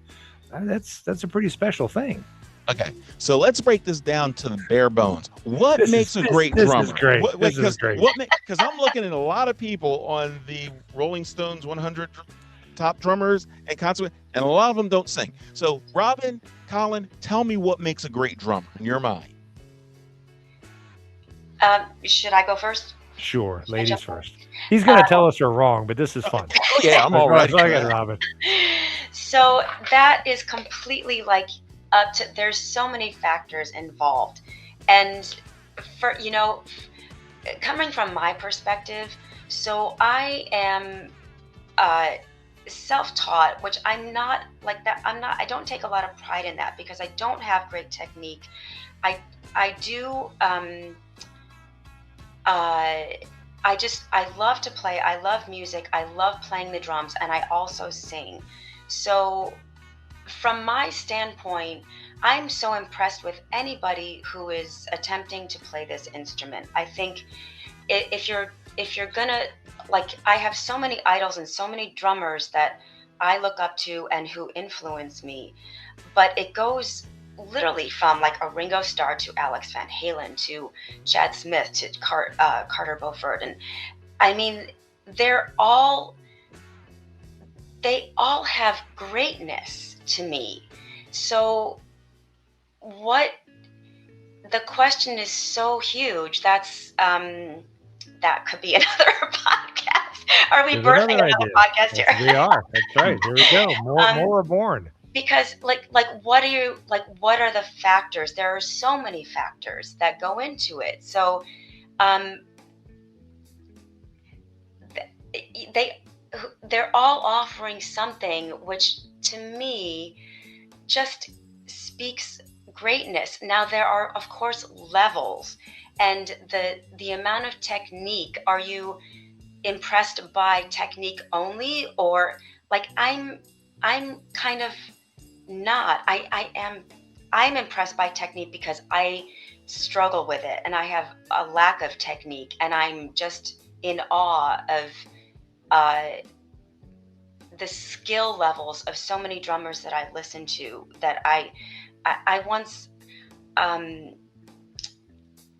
that's a pretty special thing. Okay, so let's break this down to the bare bones. What makes a great drummer? This is great. This is great. Because I'm looking at a lot of people on the Rolling Stones 100 top drummers and concert, and a lot of them don't sing. So, Robin, Colin, tell me what makes a great drummer in your mind. Should I go first? Sure, ladies first. He's going to tell us we're wrong, but this is fun. Yeah, I'm all right. Go ahead, Robin. So that is completely there's so many factors involved. And for, coming from my perspective, so I am self-taught, which I'm not like that. I don't take a lot of pride in that, because I don't have great technique. I do, I love to play. I love music. I love playing the drums, and I also sing. So from my standpoint, I'm so impressed with anybody who is attempting to play this instrument. I think if you're gonna, like, I have so many idols and so many drummers that I look up to and who influence me, but it goes literally from like a Ringo Starr to Alex Van Halen to Chad Smith to Carter Beauford, and I mean they all have greatness to me. So what the question is so huge. That could be another podcast. Are we There's birthing another another idea. podcast here? We are. That's right. Here we go. More are born. Because what are the factors? There are so many factors that go into it. So they're all offering something which to me just speaks greatness. Now there are of course levels, and the amount of technique. Are you impressed by technique only, or like I'm kind of not. I'm impressed by technique because I struggle with it and I have a lack of technique, and I'm just in awe of the skill levels of so many drummers that I listen to. That I once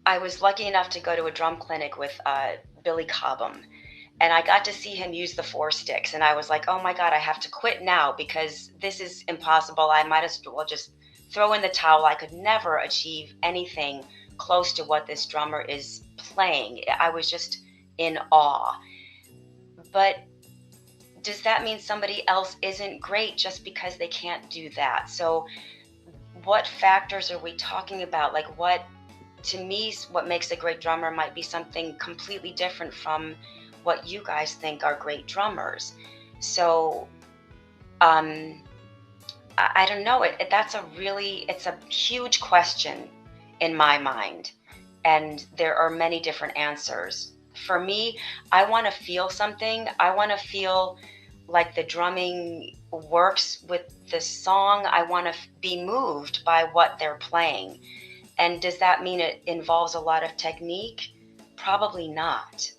I was lucky enough to go to a drum clinic with Billy Cobham, and I got to see him use the 4 sticks, and I was like, oh my God, I have to quit now because this is impossible. I might as well just throw in the towel. I could never achieve anything close to what this drummer is playing. I was just in awe. But does that mean somebody else isn't great just because they can't do that? So what factors are we talking about? Like, what, to me, what makes a great drummer might be something completely different from what you guys think are great drummers. So I don't know. It's a huge question in my mind, and there are many different answers. For me, I want to feel something. I want to feel like the drumming works with the song. I want to be moved by what they're playing. And does that mean it involves a lot of technique? Probably not,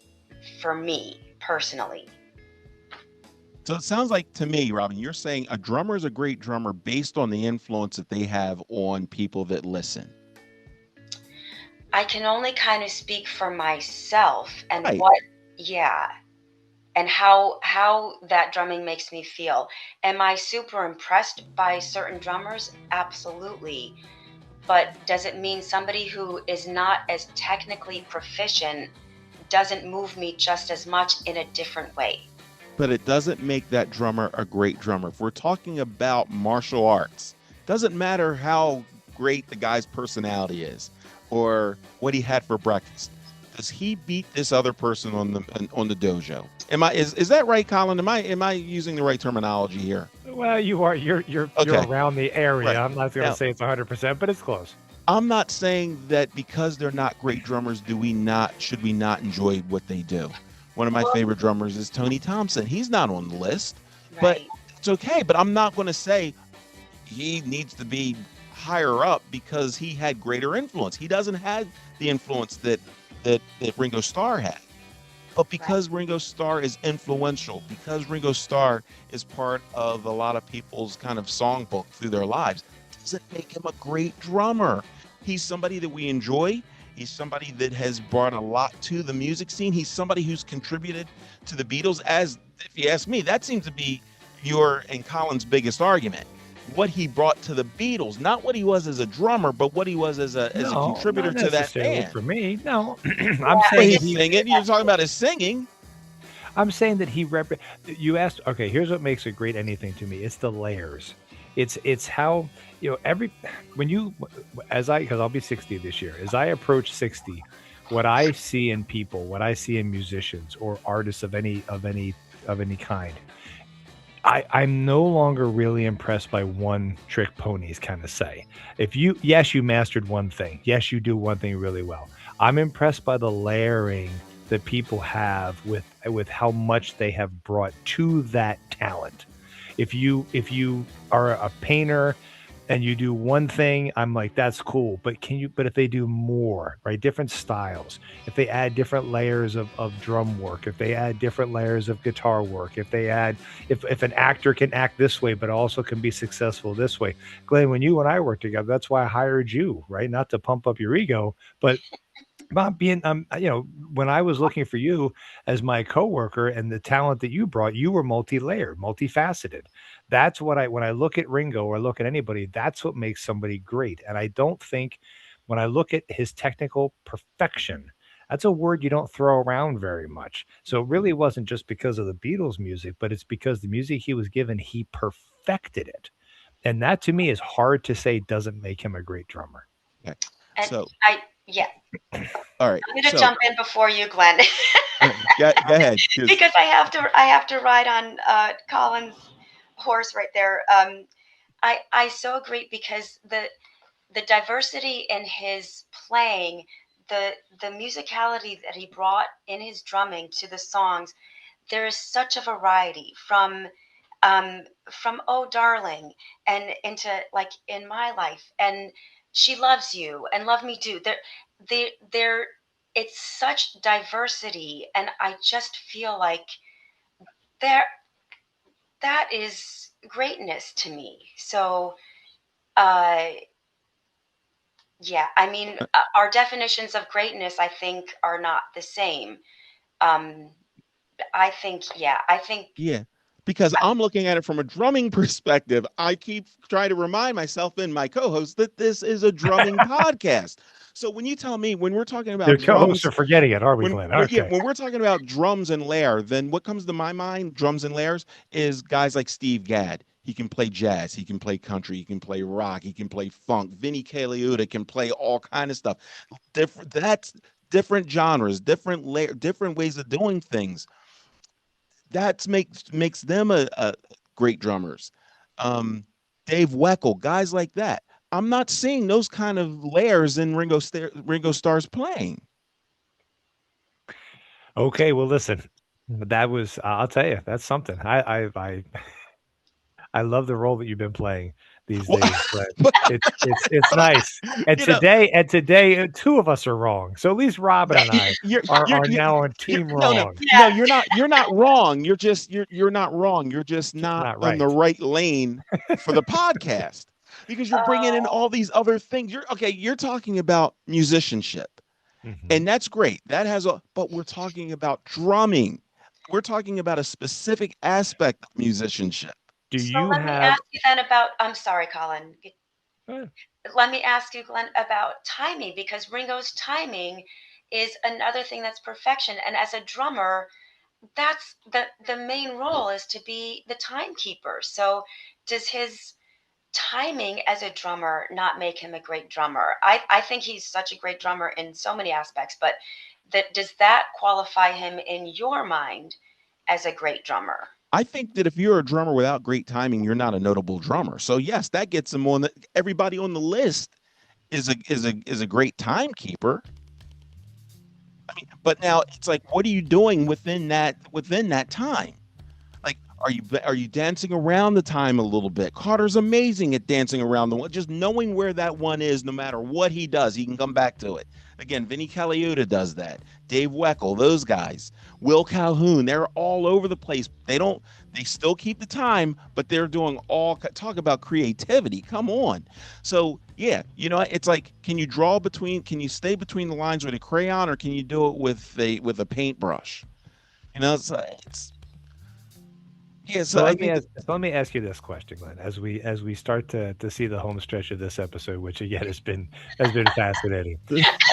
for me personally. So it sounds like to me, Robin, you're saying a drummer is a great drummer based on the influence that they have on people that listen. I can only kind of speak for myself and Right. and how that drumming makes me feel. Am I super impressed by certain drummers? Absolutely. But does it mean somebody who is not as technically proficient doesn't move me just as much in a different way? But it doesn't make that drummer a great drummer. If we're talking about martial arts, doesn't matter how great the guy's personality is or what he had for breakfast. Does he beat this other person on the dojo? Is that right, Colin? Am I using the right terminology here? Well, you are. You're Okay. around the area. Right. I'm not going to say it's 100%, but it's close. I'm not saying that because they're not great drummers, should we not enjoy what they do? One of my favorite drummers is Tony Thompson. He's not on the list, but it's okay. But I'm not going to say he needs to be higher up because he had greater influence. He doesn't have the influence that Ringo Starr had. But because Ringo Starr is influential, because Ringo Starr is part of a lot of people's kind of songbook through their lives, doesn't make him a great drummer. He's somebody that we enjoy. He's somebody that has brought a lot to the music scene. He's somebody who's contributed to the Beatles. As if you ask me, that seems to be your and Colin's biggest argument. What he brought to the Beatles, not what he was as a drummer, but what he was as a contributor to that band. For me, no. I'm saying he's singing. You're talking about his singing. I'm saying that you asked, okay, here's what makes a great anything to me. It's the layers. It's how, because I'll be 60 this year, as I approach 60, what I see in people, what I see in musicians or artists of any kind, I'm no longer really impressed by one trick ponies, kind of say. Yes, you mastered one thing. Yes, you do one thing really well. I'm impressed by the layering that people have with how much they have brought to that talent. If you are a painter and you do one thing, I'm like, that's cool. But if they do more, right? Different styles, if they add different layers of drum work, if they add different layers of guitar work, if an actor can act this way, but also can be successful this way. Glenn, when you and I worked together, that's why I hired you, right? Not to pump up your ego, but about being, when I was looking for you as my coworker and the talent that you brought, you were multi-layered, multifaceted. That's when I look at Ringo or look at anybody, that's what makes somebody great. And I don't think when I look at his technical perfection, that's a word you don't throw around very much. So it really wasn't just because of the Beatles music, but it's because the music he was given, he perfected it. And that to me is hard to say doesn't make him a great drummer. Okay. And So yeah. all right. I'm going to jump in before you, Glenn. Go ahead. Because I have to ride on Colin's horse right there. I so agree, because the diversity in his playing, the musicality that he brought in his drumming to the songs, there is such a variety from Oh Darling and into like In My Life and She Loves You and Love Me Do. There it's such diversity, and I just feel like that is greatness to me. So yeah, I mean, our definitions of greatness, I think, are not the same. I think because I'm looking at it from a drumming perspective. I keep trying to remind myself and my co-host that this is a drumming podcast. So when you tell me, when we're talking about your drums, co-hosts are forgetting it, are we, Glenn? Okay. When we're talking about drums and layer, then what comes to my mind, drums and layers, is guys like Steve Gadd. He can play jazz, he can play country, he can play rock, he can play funk. Vinnie Colaiuta can play all kind of stuff. That's different genres, different ways of doing things. That makes them a great drummers. Dave Weckl, guys like that. I'm not seeing those kind of layers in Ringo Starr's playing. Okay, well, listen, that was I'll tell you, that's something. I love the role that you've been playing these days. But it's nice. And today, two of us are wrong. So at least Robin and I are now on team wrong. No, you're not. You're not wrong. You're not wrong. You're just not right. on the right lane for the podcast, because you're bringing in all these other things. You're talking about musicianship, and that's great. But we're talking about drumming. We're talking about a specific aspect of musicianship. Let me ask you then about, I'm sorry, Colin. Let me ask you, Glenn, about timing, because Ringo's timing is another thing that's perfection. And as a drummer, that's the main role, is to be the timekeeper. So does his timing as a drummer not make him a great drummer? I think he's such a great drummer in so many aspects, but does that qualify him in your mind as a great drummer? I think that if you're a drummer without great timing, you're not a notable drummer. So yes, that gets him on. Everybody on the list is a great timekeeper. I mean, but now it's like, what are you doing within that time? Like, are you dancing around the time a little bit? Carter's amazing at dancing around the one, just knowing where that one is. No matter what he does, he can come back to it. Again, Vinnie Colaiuta does that. Dave Weckl, those guys. Will Calhoun, they're all over the place. They still keep the time, but they're doing talk about creativity. Come on. So yeah, it's like, can you stay between the lines with a crayon, or can you do it with a paintbrush? So let me ask you this question, Glenn, as we start to see the home stretch of this episode, which again has been fascinating.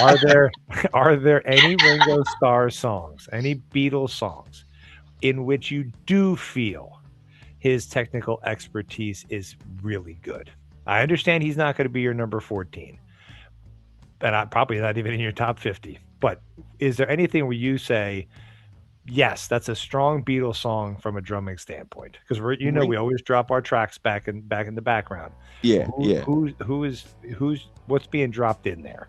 Are there any Ringo Starr songs, any Beatles songs, in which you do feel his technical expertise is really good? I understand he's not going to be your number 14, and probably not even in your top 50. But is there anything where you say, yes, that's a strong Beatles song from a drumming standpoint? Because we always drop our tracks back in the background. Yeah, What's being dropped in there?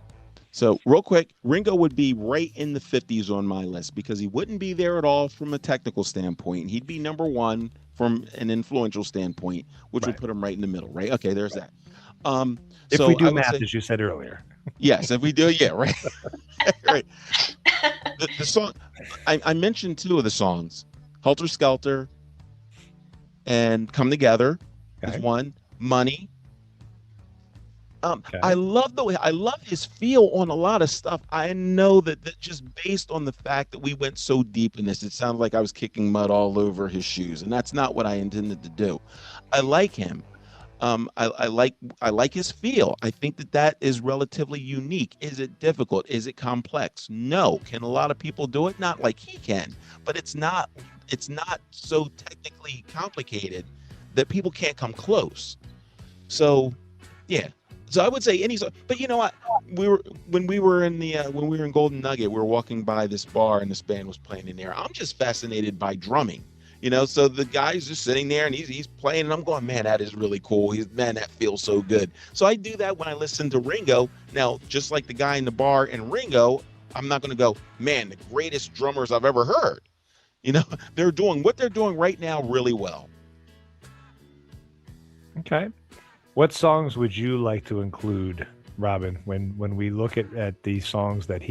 So real quick, Ringo would be right in the 50s on my list, because he wouldn't be there at all from a technical standpoint. He'd be number one from an influential standpoint, which would put him right in the middle, right? Okay, there's that. If So we do I would math, say as you said earlier. yes. If we do, yeah, right, right. The song I mentioned two of the songs, Helter Skelter and Come Together is Okay. one. Money. I Okay. love I love his feel on a lot of stuff. I know that just based on the fact that we went so deep in this, it sounded like I was kicking mud all over his shoes, and that's not what I intended to do. I like him. I like his feel. I think that is relatively unique. Is it difficult? Is it complex? No. Can a lot of people do it? Not like he can, but it's not. It's not so technically complicated that people can't come close. So, yeah. So I would say any song, but you know what? We were in the when we were in Golden Nugget, we were walking by this bar and this band was playing in there. I'm just fascinated by drumming, you know. So the guy's just sitting there and he's playing, and I'm going, man, that is really cool. Man, that feels so good. So I do that when I listen to Ringo. Now, just like the guy in the bar and Ringo, I'm not going to go, man, the greatest drummers I've ever heard. You know, they're doing what they're doing right now really well. Okay. What songs would you like to include, Robin, when we look at these songs that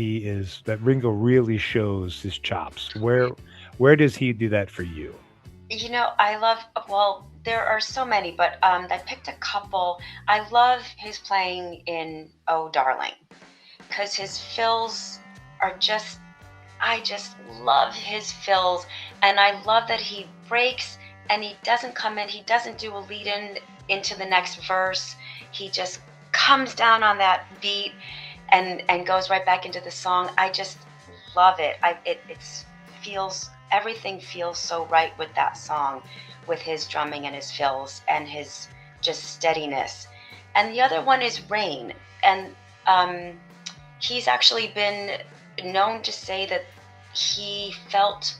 Ringo really shows his chops? Where does he do that for you? You know, well, there are so many, but I picked a couple. I love his playing in Oh Darling, because his fills are I just love his fills, and I love that he breaks and he doesn't come in, he doesn't do a lead in into the next verse. He just comes down on that beat and goes right back into the song. I just love it. Everything feels so right with that song, with his drumming and his fills and his just steadiness. And the other one is Rain, and he's actually been known to say that he felt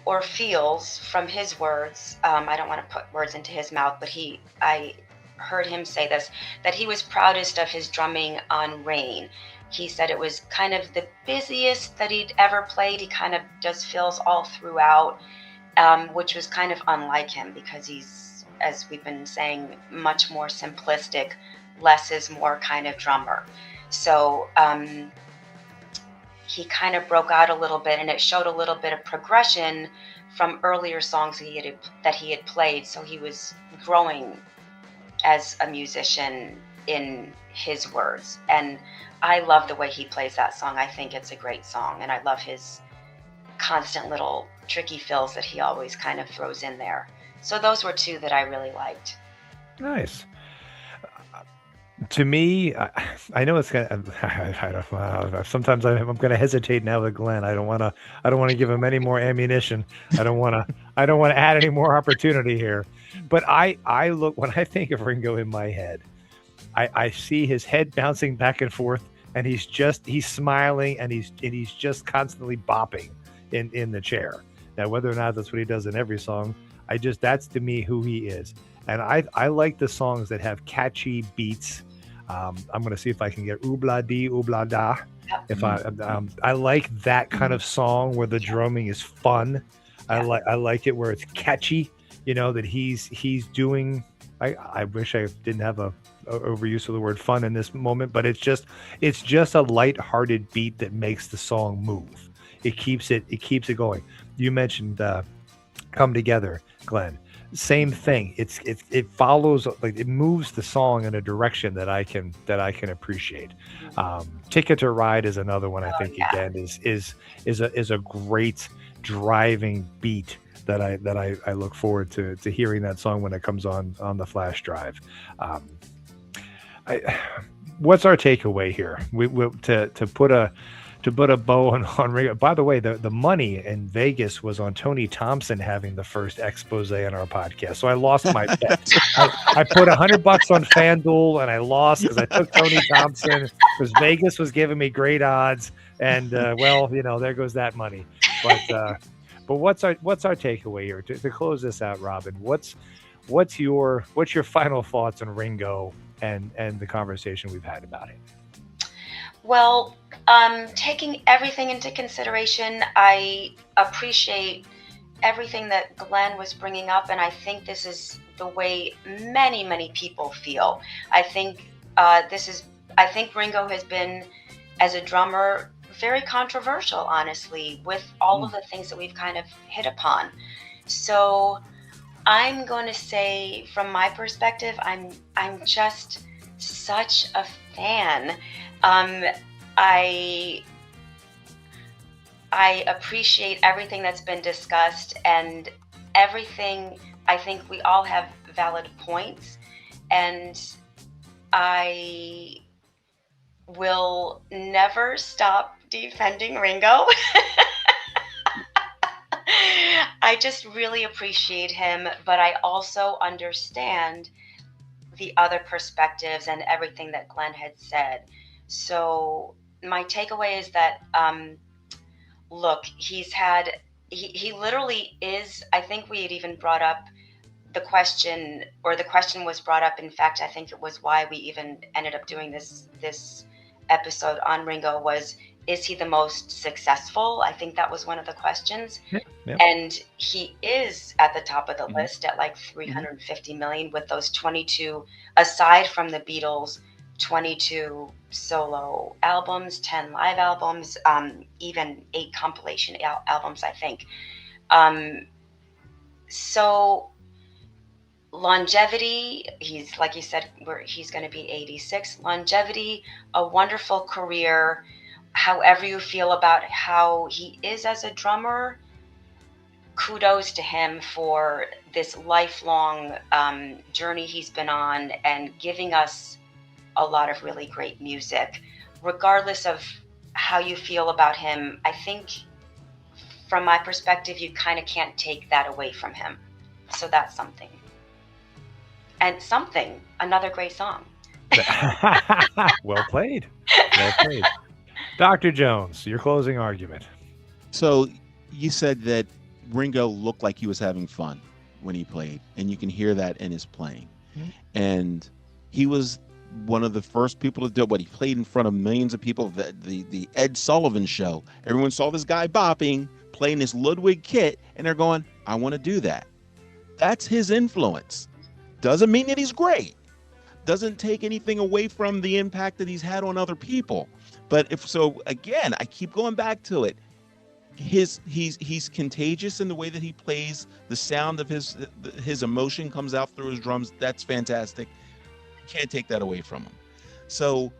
or feels, from his words, I don't want to put words into his mouth, but I heard him say this, that he was proudest of his drumming on Rain. He said it was kind of the busiest that he'd ever played. He kind of does fills all throughout, which was kind of unlike him, because he's, as we've been saying, much more simplistic, less is more kind of drummer. So he kind of broke out a little bit, and it showed a little bit of progression from earlier songs that he had played. So he was growing as a musician, in his words. And I love the way he plays that song. I think it's a great song, and I love his constant little tricky fills that he always kind of throws in there. So those were two that I really liked. Nice. To me, I know it's gonna. Sometimes I'm going to hesitate now with Glenn. I don't want to give him any more ammunition. I don't want to add any more opportunity here. But I look, when I think of Ringo in my head, I see his head bouncing back and forth, and he's smiling, and he's just constantly bopping in the chair. Now, whether or not that's what he does in every song, that's to me who he is. And I like the songs that have catchy beats. I'm going to see if I can get oobla dee, oobla da. If I like that kind of song where the drumming is fun. I like it where it's catchy. You know, that he's doing. I wish I didn't have a overuse of the word fun in this moment, but it's just a lighthearted beat that makes the song move. It keeps it going. You mentioned Come Together, Glenn. Same thing. It follows, like, it moves the song in a direction that I can appreciate. Ticket to Ride is another one. I think again is a great driving beat that I look forward to hearing that song when it comes on the flash drive. What's our takeaway here? We to put a bow on Ringo. By the way, the money in Vegas was on Tony Thompson having the first expose on our podcast. So I lost my bet. I put $100 on FanDuel, and I lost because I took Tony Thompson, because Vegas was giving me great odds. And well, you know, there goes that money. But what's our takeaway here to close this out, Robin? What's your final thoughts on Ringo and the conversation we've had about it? Well, taking everything into consideration, I appreciate everything that Glenn was bringing up, and I think this is the way many, many people feel. I think I think Ringo has been, as a drummer, very controversial, honestly, with all of the things that we've kind of hit upon. So I'm going to say, from my perspective, I'm just such a fan. I I appreciate everything that's been discussed and everything. I think we all have valid points, and I will never stop defending Ringo. I just really appreciate him, but I also understand the other perspectives and everything that Glenn had said. So my takeaway is that look, he literally is. I think we had even brought up the question, or the question was brought up. In fact, I think it was why we even ended up doing this episode on Ringo, was, is he the most successful? I think that was one of the questions. Yeah. And he is at the top of the list at like 350 million, with those 22, aside from the Beatles, 22 solo albums, 10 live albums, even 8 compilation albums, I think. So longevity, he's, like you said, he's going to be 86. Longevity, a wonderful career. However you feel about how he is as a drummer, kudos to him for this lifelong journey he's been on, and giving us a lot of really great music. Regardless of how you feel about him, I think from my perspective, you kind of can't take that away from him. So that's something. And something, another great song. Well played. Well played. Dr. Jones, your closing argument. So you said that Ringo looked like he was having fun when he played, and you can hear that in his playing. And he was one of the first people to do what he played in front of millions of people. The Ed Sullivan Show, everyone saw this guy bopping, playing this Ludwig kit, and they're going, I want to do that. That's his influence. Doesn't mean that he's great. Doesn't take anything away from the impact that he's had on other people. But if so, again, I keep going back to it. He's contagious in the way that he plays. The sound of his emotion comes out through his drums. That's fantastic. Can't take that away from him. So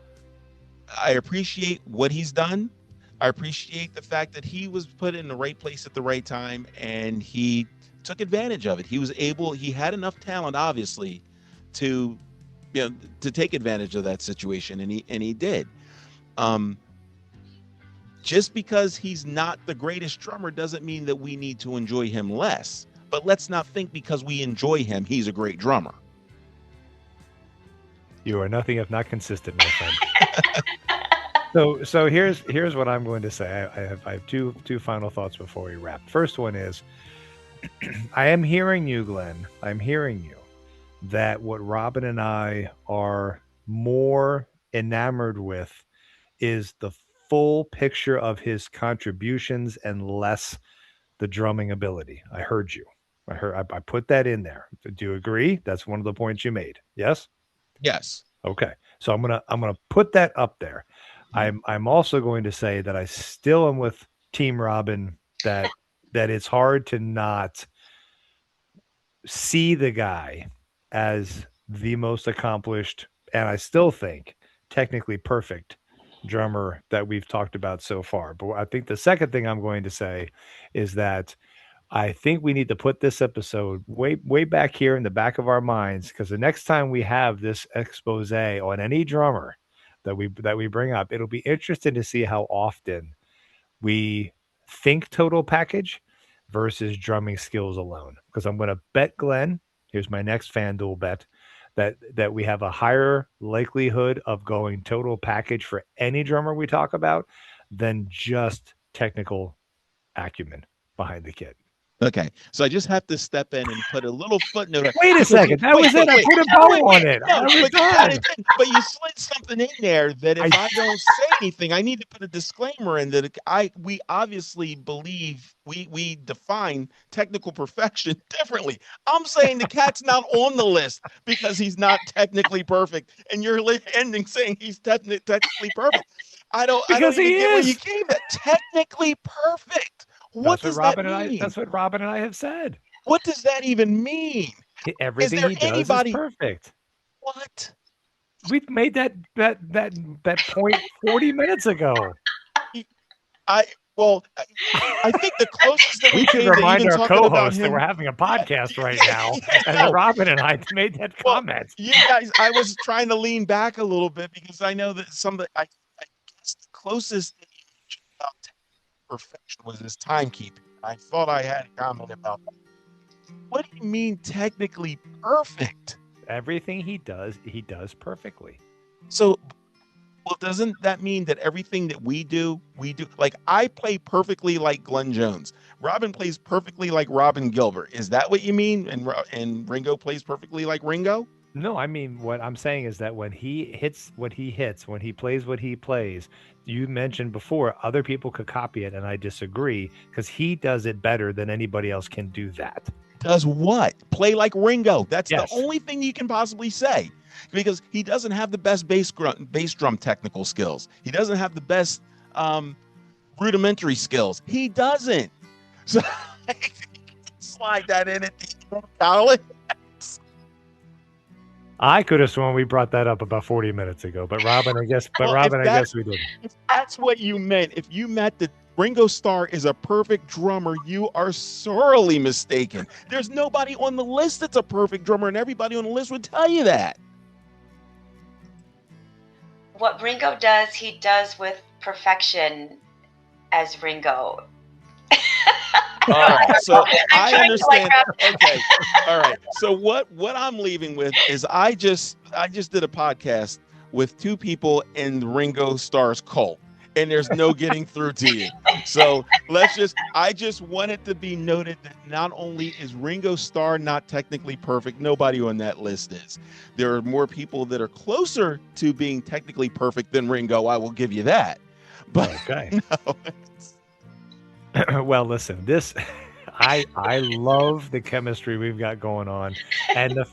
I appreciate what he's done. I appreciate the fact that he was put in the right place at the right time, and he took advantage of it. He had enough talent, obviously, to take advantage of that situation, and he did. Just because he's not the greatest drummer doesn't mean that we need to enjoy him less. But let's not think because we enjoy him, he's a great drummer. You are nothing if not consistent, my friend. So here's what I'm going to say. I have two final thoughts before we wrap. First one is, I am hearing you, Glenn. I'm hearing you, that what Robin and I are more enamored with is the full picture of his contributions and less the drumming ability. I heard you. I put that in there. Do you agree? That's one of the points you made. Yes? Yes. Okay. So I'm gonna put that up there. I'm also going to say that I still am with Team Robin, that it's hard to not see the guy as the most accomplished, and I still think technically perfect drummer that we've talked about so far. But I think the second thing I'm going to say is that I think we need to put this episode way back here in the back of our minds, because the next time we have this expose on any drummer that we bring up, it'll be interesting to see how often we think total package versus drumming skills alone. Because I'm going to bet Glenn, here's my next FanDuel bet, that we have a higher likelihood of going total package for any drummer we talk about than just technical acumen behind the kit. Okay, so I just have to step in and put a little footnote. Wait a second. That was it. I put a bow on it. No, I was but you done. got it in. But you slid something in there that if I don't say anything, I need to put a disclaimer in that we obviously believe we define technical perfection differently. I'm saying the cat's not on the list because he's not technically perfect, and you're ending saying he's technically perfect. I don't even get where you came that. Technically perfect. What does that mean? That's what Robin and I have said. What does that even mean? Everything he does is perfect. What? We made that point 40 minutes ago. I think the closest that we came remind to even our co-host that we're having a podcast right now, and Robin and I made that comment. You guys, I was trying to lean back a little bit because I know that I guess the closest that you mentioned about perfection was his timekeeping. I thought I had a comment about that. What do you mean technically perfect? Everything he does perfectly. So, well, doesn't that mean that everything that we do? Like I play perfectly like Glenn Jones. Robin plays perfectly like Robin Gilbert. Is that what you mean? And Ringo plays perfectly like Ringo? No, I mean, what I'm saying is that when he hits what he hits, when he plays what he plays, you mentioned before, other people could copy it, and I disagree, because he does it better than anybody else can do that. Does what? Play like Ringo. That's the only thing you can possibly say, because he doesn't have the best bass drum technical skills. He doesn't have the best rudimentary skills. He doesn't. So slide that in at the end, Colin. I could have sworn we brought that up about 40 minutes ago, but Robin, I guess we didn't. If that's what you meant, if you meant that Ringo Starr is a perfect drummer, you are sorely mistaken. There's nobody on the list that's a perfect drummer, and everybody on the list would tell you that. What Ringo does, he does with perfection as Ringo. All right, so I understand. Okay, all right. So what I'm leaving with is I just did a podcast with two people in Ringo Starr's cult, and there's no getting through to you. So I just want it to be noted that not only is Ringo Starr not technically perfect, nobody on that list is. There are more people that are closer to being technically perfect than Ringo. I will give you that. But okay. No. Well, listen, I love the chemistry we've got going on, and the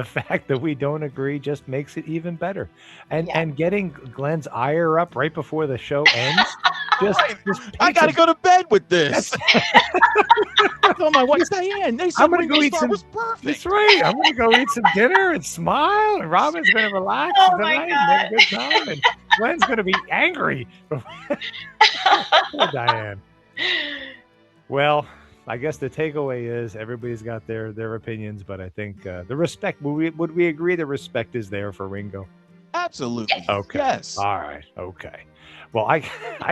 fact that we don't agree just makes it even better. And getting Glenn's ire up right before the show ends. I got to go to bed with this. Oh, my wife Diane. They said Ringo Starr was perfect. That's right. I'm going to go eat some dinner and smile, and Robin's going to relax tonight and have a good time, and Glenn's going to be angry. Poor Diane. Well, I guess the takeaway is everybody's got their opinions, but I think the respect. Would we agree the respect is there for Ringo? Absolutely. Okay. Yes. All right. Okay. Well, I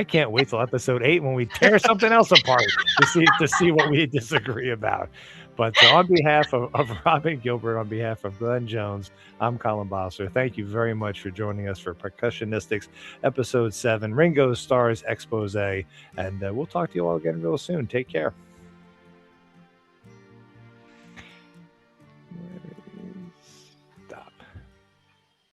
can't wait till episode 8 when we tear something else apart to see what we disagree about. But on behalf of Robin Gilbert, on behalf of Glenn Jones, I'm Colin Bossler. Thank you very much for joining us for Percussionistics, episode 7, Ringo Starr's Expose. And we'll talk to you all again real soon. Take care.